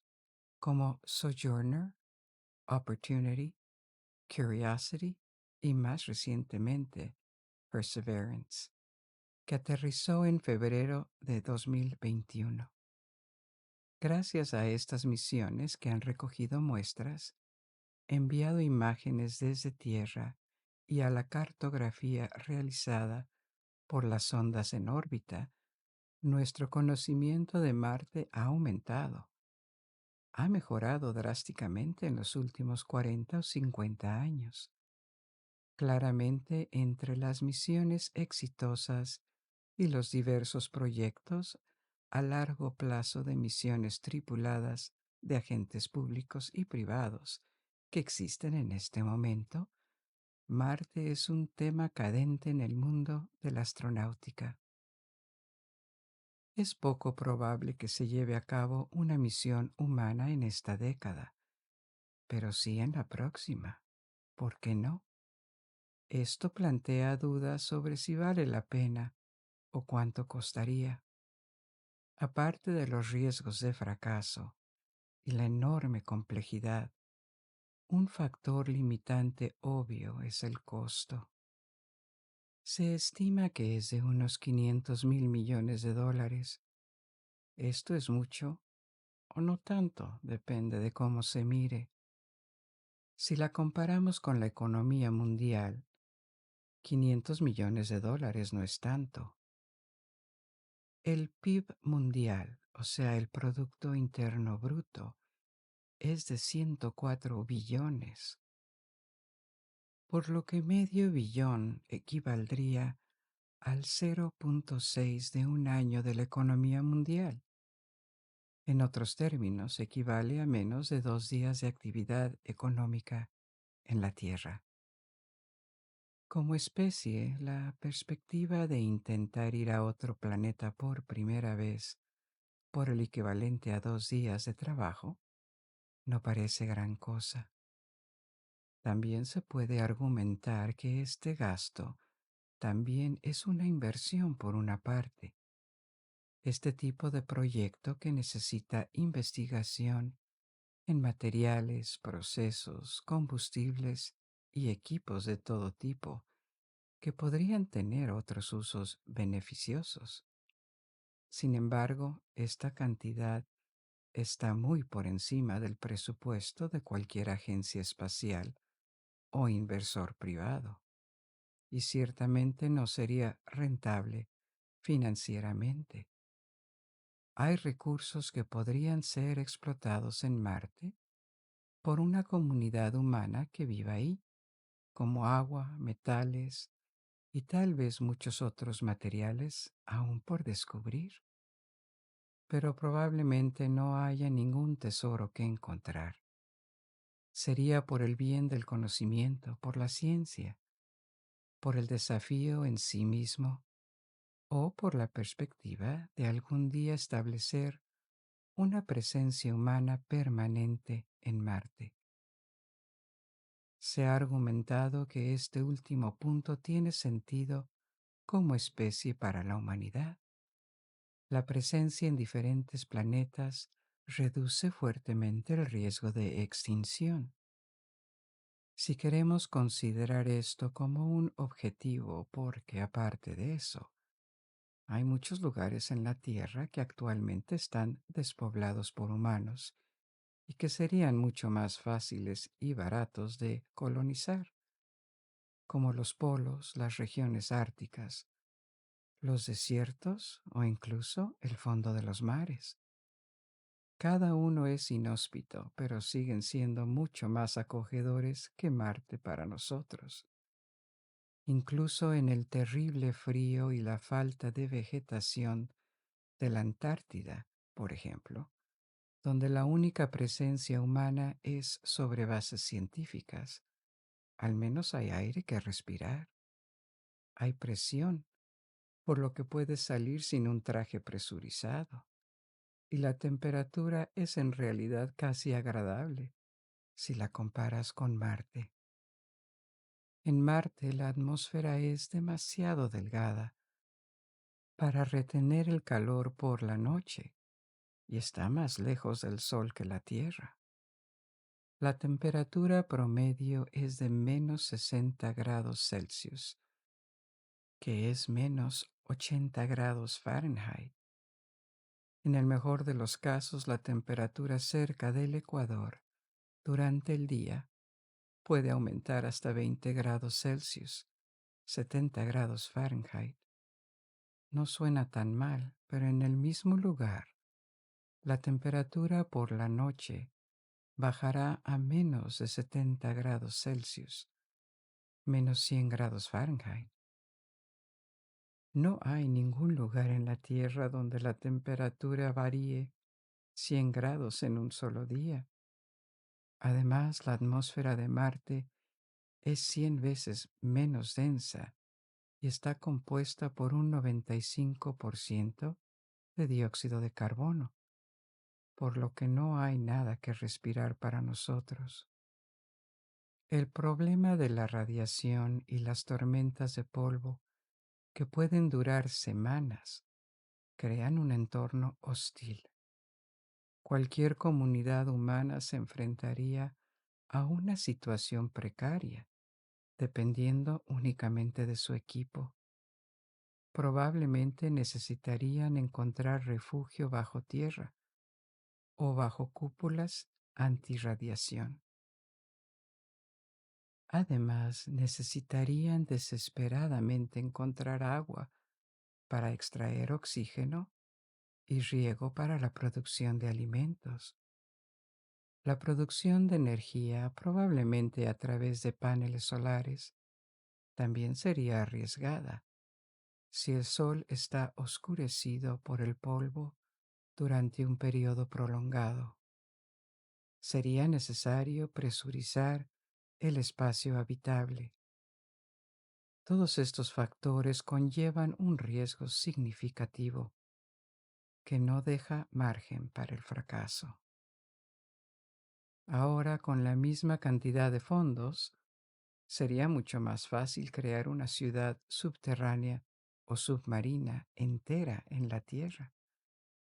como Sojourner, Opportunity, Curiosity y más recientemente Perseverance, que aterrizó en febrero de 2021. Gracias a estas misiones que han recogido muestras, enviado imágenes desde Tierra y a la cartografía realizada por las sondas en órbita, nuestro conocimiento de Marte ha aumentado. Ha mejorado drásticamente en los últimos 40 o 50 años. Claramente, entre las misiones exitosas y los diversos proyectos a largo plazo de misiones tripuladas de agentes públicos y privados que existen en este momento, Marte es un tema cadente en el mundo de la astronáutica. Es poco probable que se lleve a cabo una misión humana en esta década, pero sí en la próxima. ¿Por qué no? Esto plantea dudas sobre si vale la pena o cuánto costaría. Aparte de los riesgos de fracaso y la enorme complejidad, un factor limitante obvio es el costo. Se estima que es de unos 500 mil millones de dólares. Esto es mucho o no tanto, depende de cómo se mire. Si la comparamos con la economía mundial, 500 millones de dólares no es tanto. El PIB mundial, o sea, el Producto Interno Bruto, es de 104 billones, por lo que medio billón equivaldría al 0,6 de un año de la economía mundial. En otros términos, equivale a menos de 2 días de actividad económica en la Tierra. Como especie, la perspectiva de intentar ir a otro planeta por primera vez por el equivalente a 2 días de trabajo no parece gran cosa. También se puede argumentar que este gasto también es una inversión por una parte. Este tipo de proyecto que necesita investigación en materiales, procesos, combustibles y equipos de todo tipo que podrían tener otros usos beneficiosos. Sin embargo, esta cantidad está muy por encima del presupuesto de cualquier agencia espacial o inversor privado, y ciertamente no sería rentable financieramente. Hay recursos que podrían ser explotados en Marte por una comunidad humana que viva ahí, como agua, metales y tal vez muchos otros materiales aún por descubrir. Pero probablemente no haya ningún tesoro que encontrar. Sería por el bien del conocimiento, por la ciencia, por el desafío en sí mismo o por la perspectiva de algún día establecer una presencia humana permanente en Marte. Se ha argumentado que este último punto tiene sentido como especie para la humanidad. La presencia en diferentes planetas reduce fuertemente el riesgo de extinción. Si queremos considerar esto como un objetivo, porque aparte de eso, hay muchos lugares en la Tierra que actualmente están despoblados por humanos y que serían mucho más fáciles y baratos de colonizar, como los polos, las regiones árticas, los desiertos o incluso el fondo de los mares. Cada uno es inhóspito, pero siguen siendo mucho más acogedores que Marte para nosotros. Incluso en el terrible frío y la falta de vegetación de la Antártida, por ejemplo, donde la única presencia humana es sobre bases científicas, al menos hay aire que respirar, hay presión, por lo que puedes salir sin un traje presurizado, y la temperatura es en realidad casi agradable si la comparas con Marte. En Marte la atmósfera es demasiado delgada para retener el calor por la noche y está más lejos del Sol que la Tierra. La temperatura promedio es de menos 60 grados Celsius, que es menos 80 grados Fahrenheit. En el mejor de los casos, la temperatura cerca del ecuador durante el día puede aumentar hasta 20 grados Celsius, 70 grados Fahrenheit. No suena tan mal, pero en el mismo lugar, la temperatura por la noche bajará a menos de 70 grados Celsius, menos 100 grados Fahrenheit. No hay ningún lugar en la Tierra donde la temperatura varíe 100 grados en un solo día. Además, la atmósfera de Marte es 100 veces menos densa y está compuesta por un 95% de dióxido de carbono, por lo que no hay nada que respirar para nosotros. El problema de la radiación y las tormentas de polvo, que pueden durar semanas, crean un entorno hostil. Cualquier comunidad humana se enfrentaría a una situación precaria, dependiendo únicamente de su equipo. Probablemente necesitarían encontrar refugio bajo tierra o bajo cúpulas antirradiación. Además, necesitarían desesperadamente encontrar agua para extraer oxígeno y riego para la producción de alimentos. La producción de energía, probablemente a través de paneles solares, también sería arriesgada si el sol está oscurecido por el polvo durante un periodo prolongado. Sería necesario presurizar el espacio habitable. Todos estos factores conllevan un riesgo significativo que no deja margen para el fracaso. Ahora, con la misma cantidad de fondos, sería mucho más fácil crear una ciudad subterránea o submarina entera en la Tierra,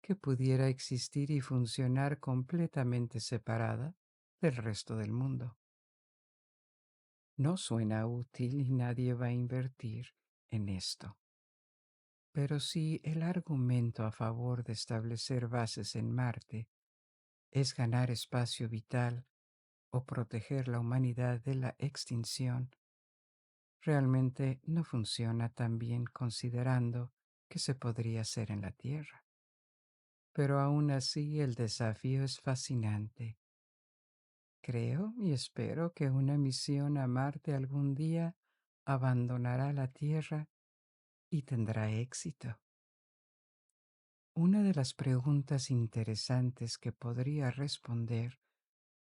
que pudiera existir y funcionar completamente separada del resto del mundo. No suena útil y nadie va a invertir en esto. Pero si el argumento a favor de establecer bases en Marte es ganar espacio vital o proteger la humanidad de la extinción, realmente no funciona tan bien considerando que se podría hacer en la Tierra. Pero aún así el desafío es fascinante. Creo y espero que una misión a Marte algún día abandonará la Tierra y tendrá éxito. Una de las preguntas interesantes que podría responder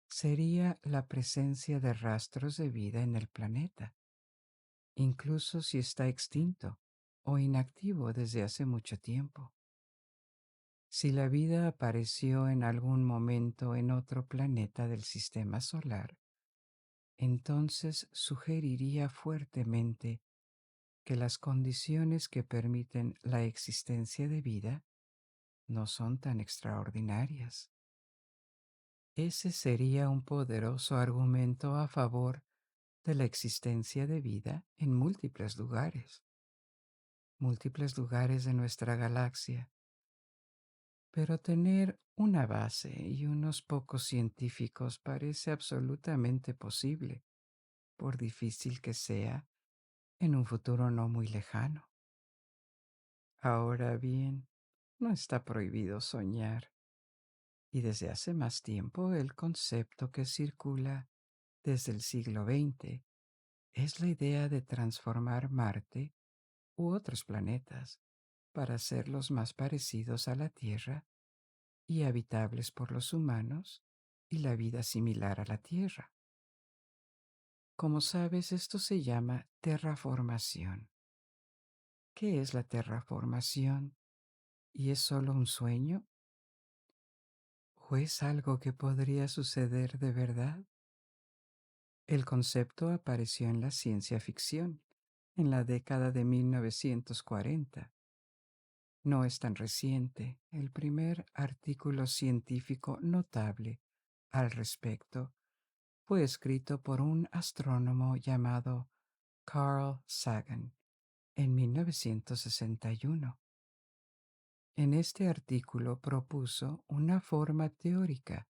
sería la presencia de rastros de vida en el planeta, incluso si está extinto o inactivo desde hace mucho tiempo. Si la vida apareció en algún momento en otro planeta del sistema solar, entonces sugeriría fuertemente que las condiciones que permiten la existencia de vida no son tan extraordinarias. Ese sería un poderoso argumento a favor de la existencia de vida en múltiples lugares de nuestra galaxia. Pero tener una base y unos pocos científicos parece absolutamente posible, por difícil que sea, en un futuro no muy lejano. Ahora bien, no está prohibido soñar, y desde hace más tiempo el concepto que circula desde el siglo XX es la idea de transformar Marte u otros planetas para hacerlos más parecidos a la Tierra y habitables por los humanos y la vida similar a la Tierra. Como sabes, esto se llama terraformación. ¿Qué es la terraformación? ¿Y es solo un sueño? ¿O es algo que podría suceder de verdad? El concepto apareció en la ciencia ficción en la década de 1940. No es tan reciente. El primer artículo científico notable al respecto fue escrito por un astrónomo llamado Carl Sagan en 1961. En este artículo propuso una forma teórica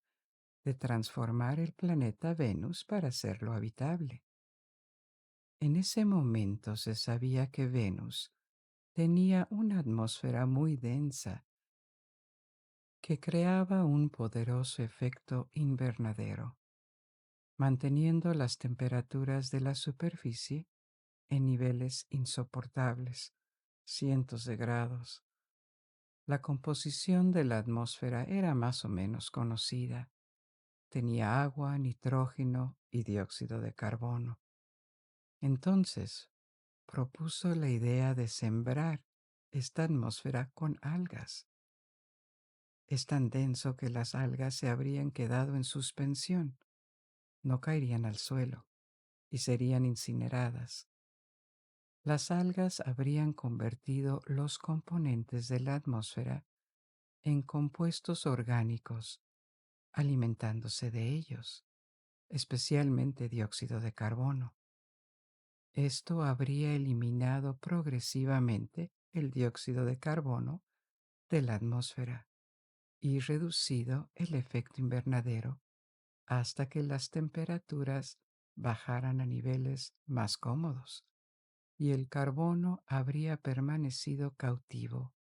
de transformar el planeta Venus para hacerlo habitable. En ese momento se sabía que Venus tenía una atmósfera muy densa que creaba un poderoso efecto invernadero, manteniendo las temperaturas de la superficie en niveles insoportables, cientos de grados. La composición de la atmósfera era más o menos conocida. Tenía agua, nitrógeno y dióxido de carbono. Entonces, propuso la idea de sembrar esta atmósfera con algas. Es tan denso que las algas se habrían quedado en suspensión, no caerían al suelo y serían incineradas. Las algas habrían convertido los componentes de la atmósfera en compuestos orgánicos, alimentándose de ellos, especialmente dióxido de carbono. Esto habría eliminado progresivamente el dióxido de carbono de la atmósfera y reducido el efecto invernadero hasta que las temperaturas bajaran a niveles más cómodos y el carbono habría permanecido cautivo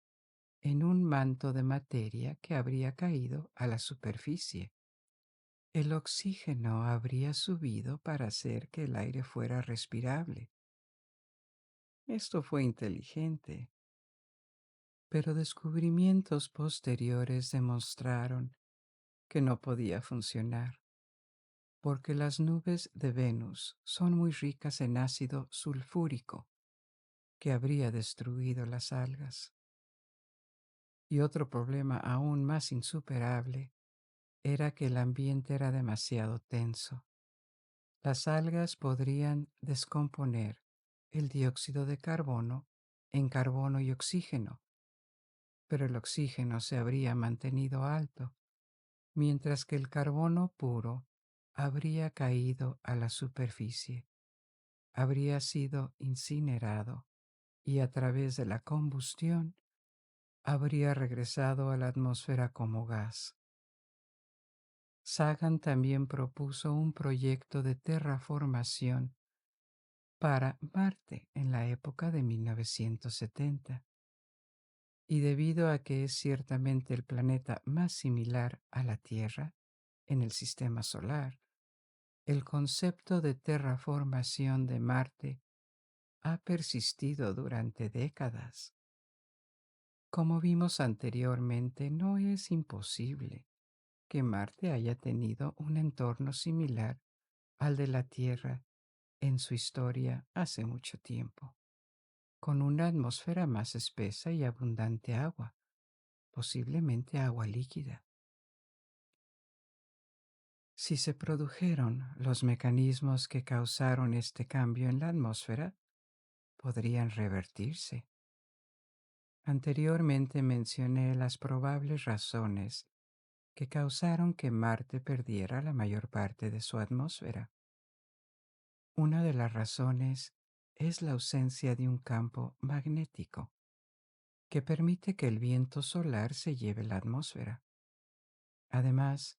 en un manto de materia que habría caído a la superficie. El oxígeno habría subido para hacer que el aire fuera respirable. Esto fue inteligente, pero descubrimientos posteriores demostraron que no podía funcionar, porque las nubes de Venus son muy ricas en ácido sulfúrico, que habría destruido las algas. Y otro problema aún más insuperable era que el ambiente era demasiado tenso. Las algas podrían descomponer el dióxido de carbono en carbono y oxígeno, pero el oxígeno se habría mantenido alto, mientras que el carbono puro habría caído a la superficie, habría sido incinerado y a través de la combustión habría regresado a la atmósfera como gas. Sagan también propuso un proyecto de terraformación para Marte en la época de 1970, y debido a que es ciertamente el planeta más similar a la Tierra en el sistema solar, el concepto de terraformación de Marte ha persistido durante décadas. Como vimos anteriormente, no es imposible que Marte haya tenido un entorno similar al de la Tierra en su historia hace mucho tiempo, con una atmósfera más espesa y abundante agua, posiblemente agua líquida. Si se produjeron los mecanismos que causaron este cambio en la atmósfera, podrían revertirse. Anteriormente mencioné las probables razones que causaron que Marte perdiera la mayor parte de su atmósfera. Una de las razones es la ausencia de un campo magnético que permite que el viento solar se lleve la atmósfera. Además,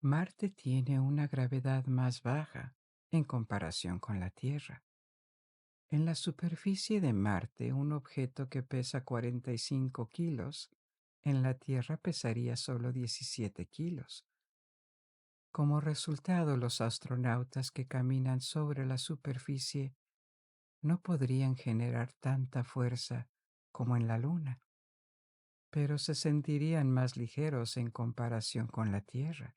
Marte tiene una gravedad más baja en comparación con la Tierra. En la superficie de Marte, un objeto que pesa 45 kilos, en la Tierra pesaría solo 17 kilos. Como resultado, los astronautas que caminan sobre la superficie no podrían generar tanta fuerza como en la Luna, pero se sentirían más ligeros en comparación con la Tierra.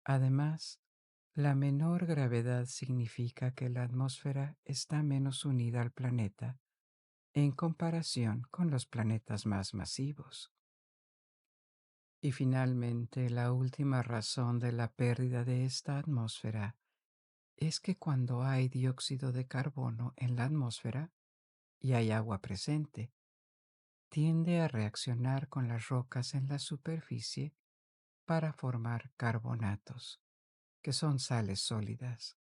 Además, la menor gravedad significa que la atmósfera está menos unida al planeta en comparación con los planetas más masivos. Y finalmente, la última razón de la pérdida de esta atmósfera es que cuando hay dióxido de carbono en la atmósfera y hay agua presente, tiende a reaccionar con las rocas en la superficie para formar carbonatos, que son sales sólidas.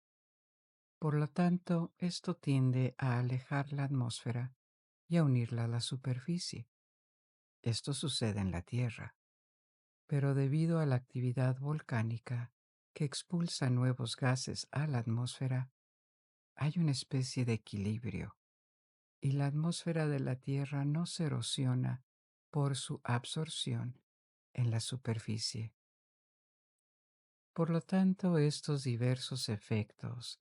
Por lo tanto, esto tiende a alejar la atmósfera y a unirla a la superficie. Esto sucede en la Tierra, pero debido a la actividad volcánica que expulsa nuevos gases a la atmósfera, hay una especie de equilibrio y la atmósfera de la Tierra no se erosiona por su absorción en la superficie. Por lo tanto, estos diversos efectos,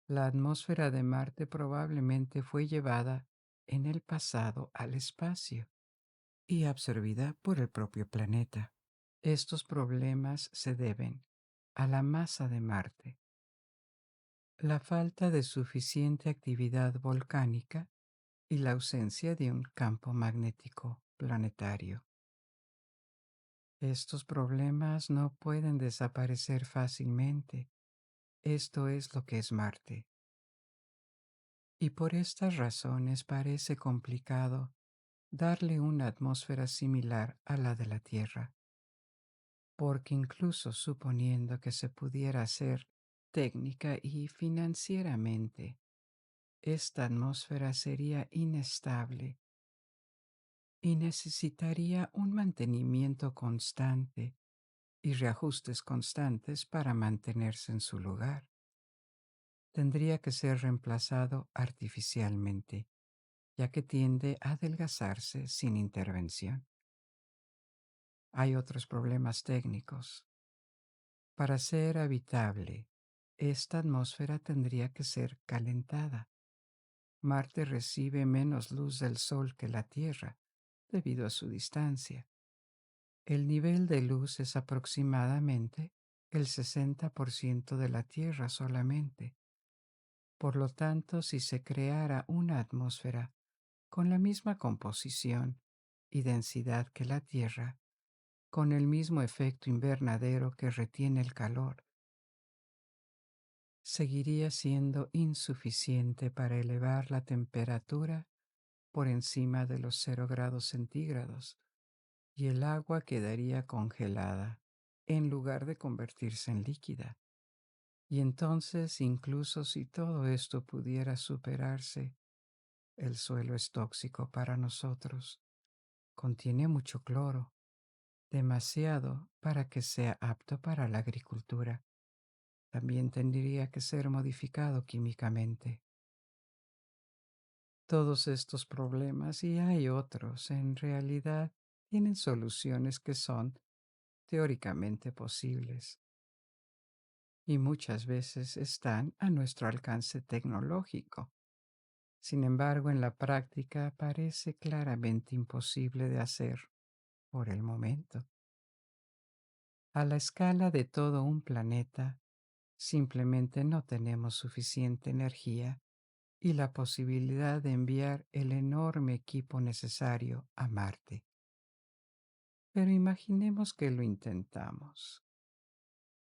la atmósfera de Marte probablemente fue llevada en el pasado al espacio y absorbida por el propio planeta. Estos problemas se deben a la masa de Marte, la falta de suficiente actividad volcánica y la ausencia de un campo magnético planetario. Estos problemas no pueden desaparecer fácilmente. Esto es lo que es Marte. Y por estas razones parece complicado darle una atmósfera similar a la de la Tierra, porque incluso suponiendo que se pudiera hacer técnica y financieramente, esta atmósfera sería inestable y necesitaría un mantenimiento constante y reajustes constantes para mantenerse en su lugar. Tendría que ser reemplazado artificialmente, ya que tiende a adelgazarse sin intervención. Hay otros problemas técnicos. Para ser habitable, esta atmósfera tendría que ser calentada. Marte recibe menos luz del Sol que la Tierra, debido a su distancia. El nivel de luz es aproximadamente el 60% de la Tierra solamente. Por lo tanto, si se creara una atmósfera con la misma composición y densidad que la Tierra, con el mismo efecto invernadero que retiene el calor, seguiría siendo insuficiente para elevar la temperatura por encima de los 0 °C y el agua quedaría congelada en lugar de convertirse en líquida. Y entonces, incluso si todo esto pudiera superarse, El suelo es tóxico para nosotros. Contiene mucho cloro, demasiado para que sea apto para la agricultura. También tendría que ser modificado químicamente. Todos estos problemas, y hay otros, en realidad tienen soluciones que son teóricamente posibles y muchas veces están a nuestro alcance tecnológico. Sin embargo, en la práctica parece claramente imposible de hacer por el momento. A la escala de todo un planeta, simplemente no tenemos suficiente energía y la posibilidad de enviar el enorme equipo necesario a Marte. Pero imaginemos que lo intentamos.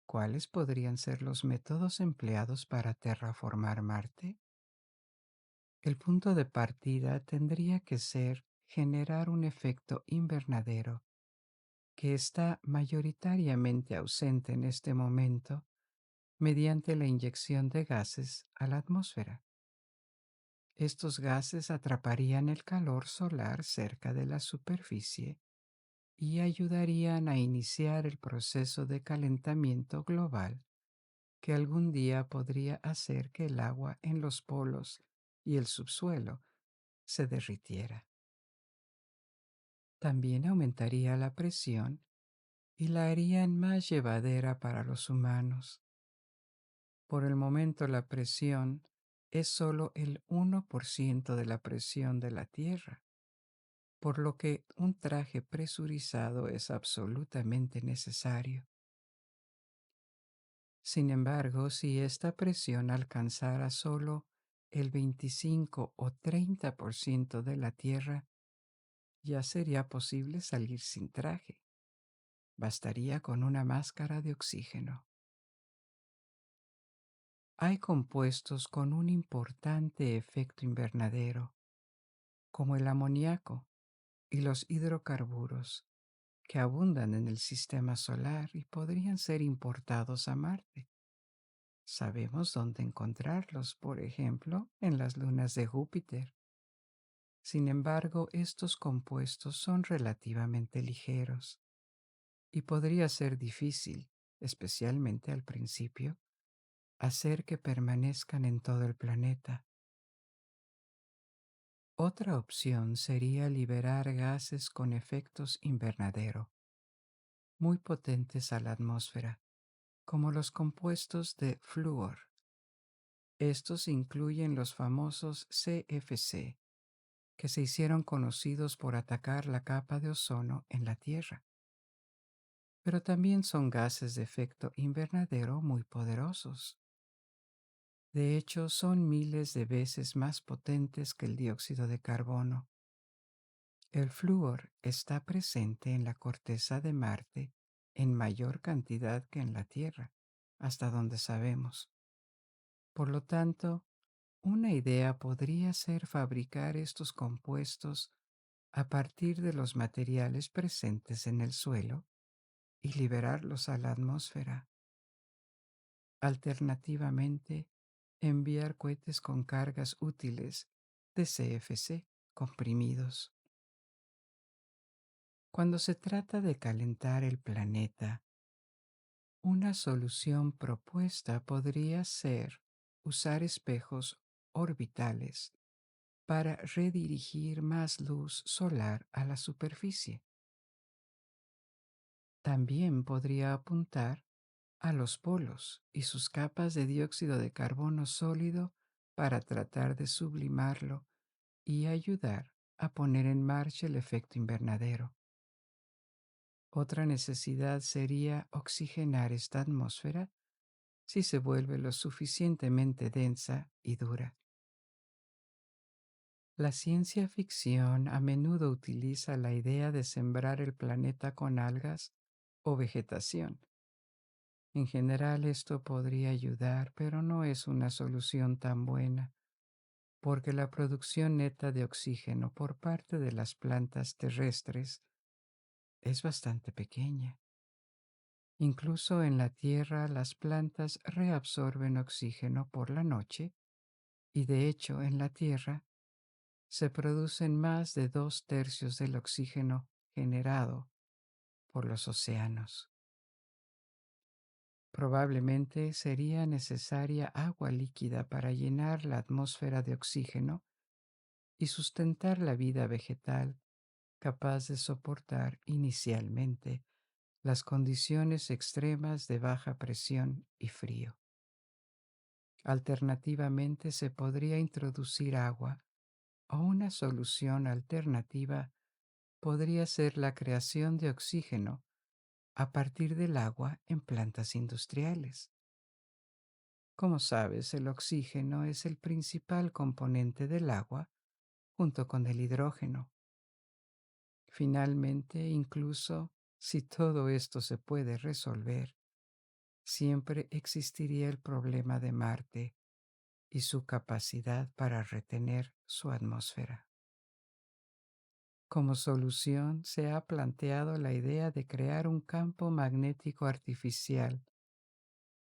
¿Cuáles podrían ser los métodos empleados para terraformar Marte? El punto de partida tendría que ser generar un efecto invernadero que está mayoritariamente ausente en este momento mediante la inyección de gases a la atmósfera. Estos gases atraparían el calor solar cerca de la superficie y ayudarían a iniciar el proceso de calentamiento global que algún día podría hacer que el agua en los polos y el subsuelo se derritiera. También aumentaría la presión y la harían más llevadera para los humanos. Por el momento la presión es solo el 1% de la presión de la Tierra, por lo que un traje presurizado es absolutamente necesario. Sin embargo, si esta presión alcanzara solo el 25 o 30% de la Tierra, ya sería posible salir sin traje. Bastaría con una máscara de oxígeno. Hay compuestos con un importante efecto invernadero, como el amoníaco y los hidrocarburos, que abundan en el sistema solar y podrían ser importados a Marte. Sabemos dónde encontrarlos, por ejemplo, en las lunas de Júpiter. Sin embargo, estos compuestos son relativamente ligeros y podría ser difícil, especialmente al principio, hacer que permanezcan en todo el planeta. Otra opción sería liberar gases con efectos invernadero, muy potentes a la atmósfera, como los compuestos de flúor. Estos incluyen los famosos CFC, que se hicieron conocidos por atacar la capa de ozono en la Tierra. Pero también son gases de efecto invernadero muy poderosos. De hecho, son miles de veces más potentes que el dióxido de carbono. El flúor está presente en la corteza de Marte en mayor cantidad que en la Tierra, hasta donde sabemos. Por lo tanto, una idea podría ser fabricar estos compuestos a partir de los materiales presentes en el suelo y liberarlos a la atmósfera. Alternativamente, enviar cohetes con cargas útiles de CFC comprimidos. Cuando se trata de calentar el planeta, una solución propuesta podría ser usar espejos orbitales para redirigir más luz solar a la superficie. También podría apuntar a los polos y sus capas de dióxido de carbono sólido para tratar de sublimarlo y ayudar a poner en marcha el efecto invernadero. Otra necesidad sería oxigenar esta atmósfera si se vuelve lo suficientemente densa y dura. La ciencia ficción a menudo utiliza la idea de sembrar el planeta con algas o vegetación. En general esto podría ayudar, pero no es una solución tan buena, porque la producción neta de oxígeno por parte de las plantas terrestres es bastante pequeña. Incluso en la Tierra las plantas reabsorben oxígeno por la noche y de hecho en la Tierra se producen más de 2/3 del oxígeno generado por los océanos. Probablemente sería necesaria agua líquida para llenar la atmósfera de oxígeno y sustentar la vida vegetal capaz de soportar inicialmente las condiciones extremas de baja presión y frío. Alternativamente, se podría introducir agua o una solución alternativa podría ser la creación de oxígeno a partir del agua en plantas industriales. Como sabes, el oxígeno es el principal componente del agua junto con el hidrógeno. Finalmente, incluso si todo esto se puede resolver, siempre existiría el problema de Marte y su capacidad para retener su atmósfera. Como solución, se ha planteado la idea de crear un campo magnético artificial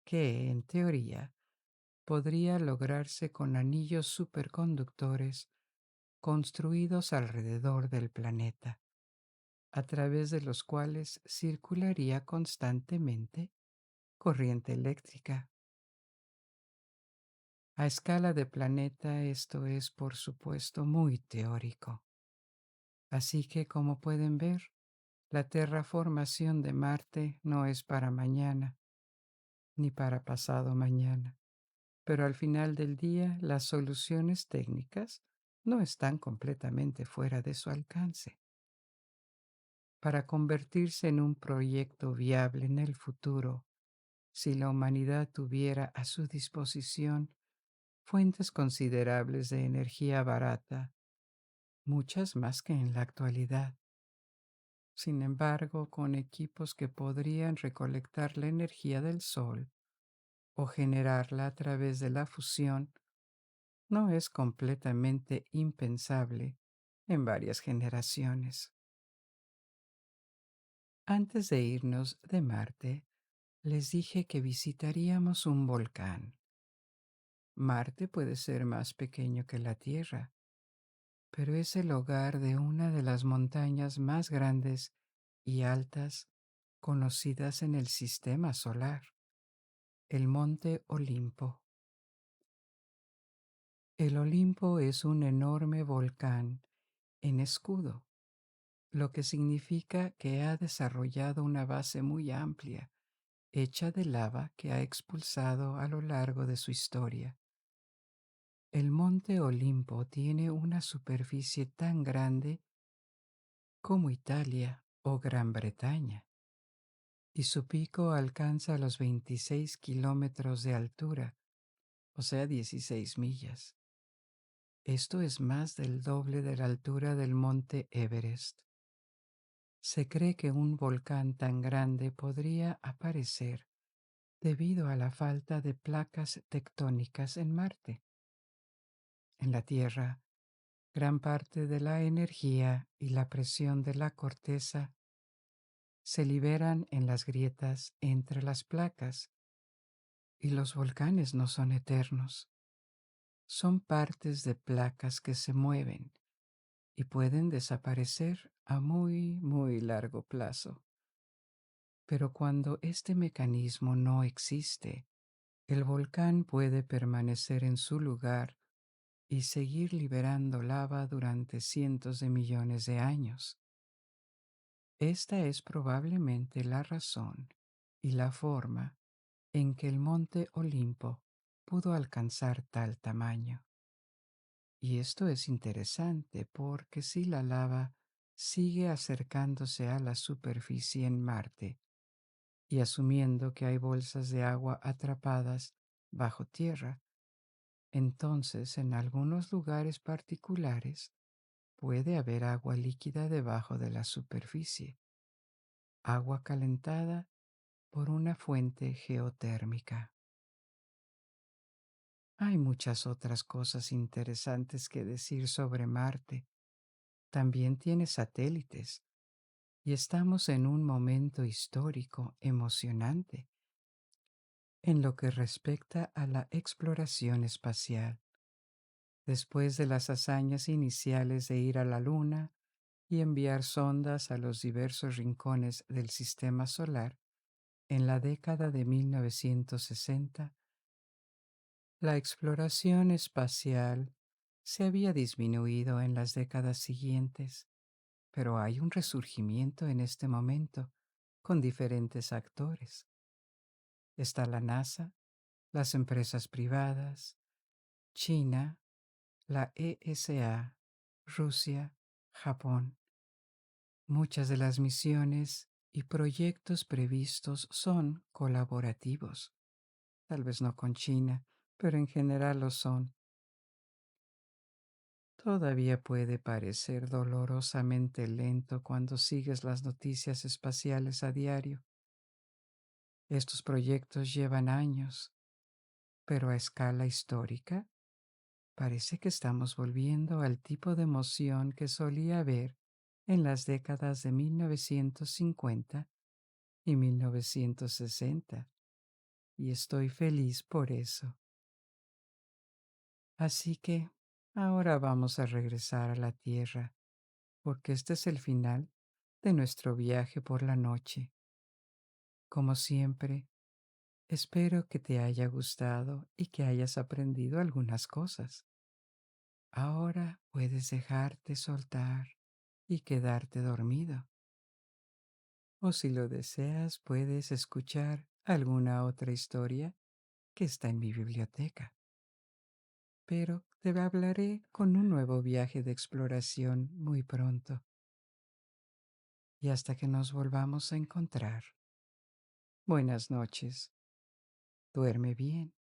que, en teoría, podría lograrse con anillos superconductores construidos alrededor del planeta, a través de los cuales circularía constantemente corriente eléctrica. A escala de planeta esto es, por supuesto, muy teórico. Así que, como pueden ver, la terraformación de Marte no es para mañana, ni para pasado mañana. Pero al final del día, las soluciones técnicas no están completamente fuera de su alcance. Para convertirse en un proyecto viable en el futuro, si la humanidad tuviera a su disposición fuentes considerables de energía barata, muchas más que en la actualidad. Sin embargo, con equipos que podrían recolectar la energía del Sol o generarla a través de la fusión, no es completamente impensable en varias generaciones. Antes de irnos de Marte, les dije que visitaríamos un volcán. Marte puede ser más pequeño que la Tierra, pero es el hogar de una de las montañas más grandes y altas conocidas en el sistema solar, el Monte Olimpo. El Olimpo es un enorme volcán en escudo, lo que significa que ha desarrollado una base muy amplia, hecha de lava que ha expulsado a lo largo de su historia. El Monte Olimpo tiene una superficie tan grande como Italia o Gran Bretaña, y su pico alcanza los 26 kilómetros de altura, o sea, 16 millas. Esto es más del doble de la altura del monte Everest. Se cree que un volcán tan grande podría aparecer debido a la falta de placas tectónicas en Marte. En la Tierra, gran parte de la energía y la presión de la corteza se liberan en las grietas entre las placas, y los volcanes no son eternos. Son partes de placas que se mueven y pueden desaparecer a muy, muy largo plazo. Pero cuando este mecanismo no existe, el volcán puede permanecer en su lugar y seguir liberando lava durante cientos de millones de años. Esta es probablemente la razón y la forma en que el monte Olimpo pudo alcanzar tal tamaño. Y esto es interesante porque si la lava sigue acercándose a la superficie en Marte y asumiendo que hay bolsas de agua atrapadas bajo tierra, entonces en algunos lugares particulares puede haber agua líquida debajo de la superficie, agua calentada por una fuente geotérmica. Hay muchas otras cosas interesantes que decir sobre Marte. También tiene satélites y estamos en un momento histórico emocionante en lo que respecta a la exploración espacial. Después de las hazañas iniciales de ir a la Luna y enviar sondas a los diversos rincones del sistema solar, en la década de 1960, la exploración espacial se había disminuido en las décadas siguientes, pero hay un resurgimiento en este momento con diferentes actores. Está la NASA, las empresas privadas, China, la ESA, Rusia, Japón. Muchas de las misiones y proyectos previstos son colaborativos. Tal vez no con China, pero en general lo son. Todavía puede parecer dolorosamente lento cuando sigues las noticias espaciales a diario. Estos proyectos llevan años, pero a escala histórica parece que estamos volviendo al tipo de emoción que solía haber en las décadas de 1950 y 1960, y estoy feliz por eso. Así que ahora vamos a regresar a la Tierra, porque este es el final de nuestro viaje por la noche. Como siempre, espero que te haya gustado y que hayas aprendido algunas cosas. Ahora puedes dejarte soltar y quedarte dormido. O si lo deseas, puedes escuchar alguna otra historia que está en mi biblioteca. Pero te hablaré con un nuevo viaje de exploración muy pronto. Y hasta que nos volvamos a encontrar. Buenas noches. Duerme bien.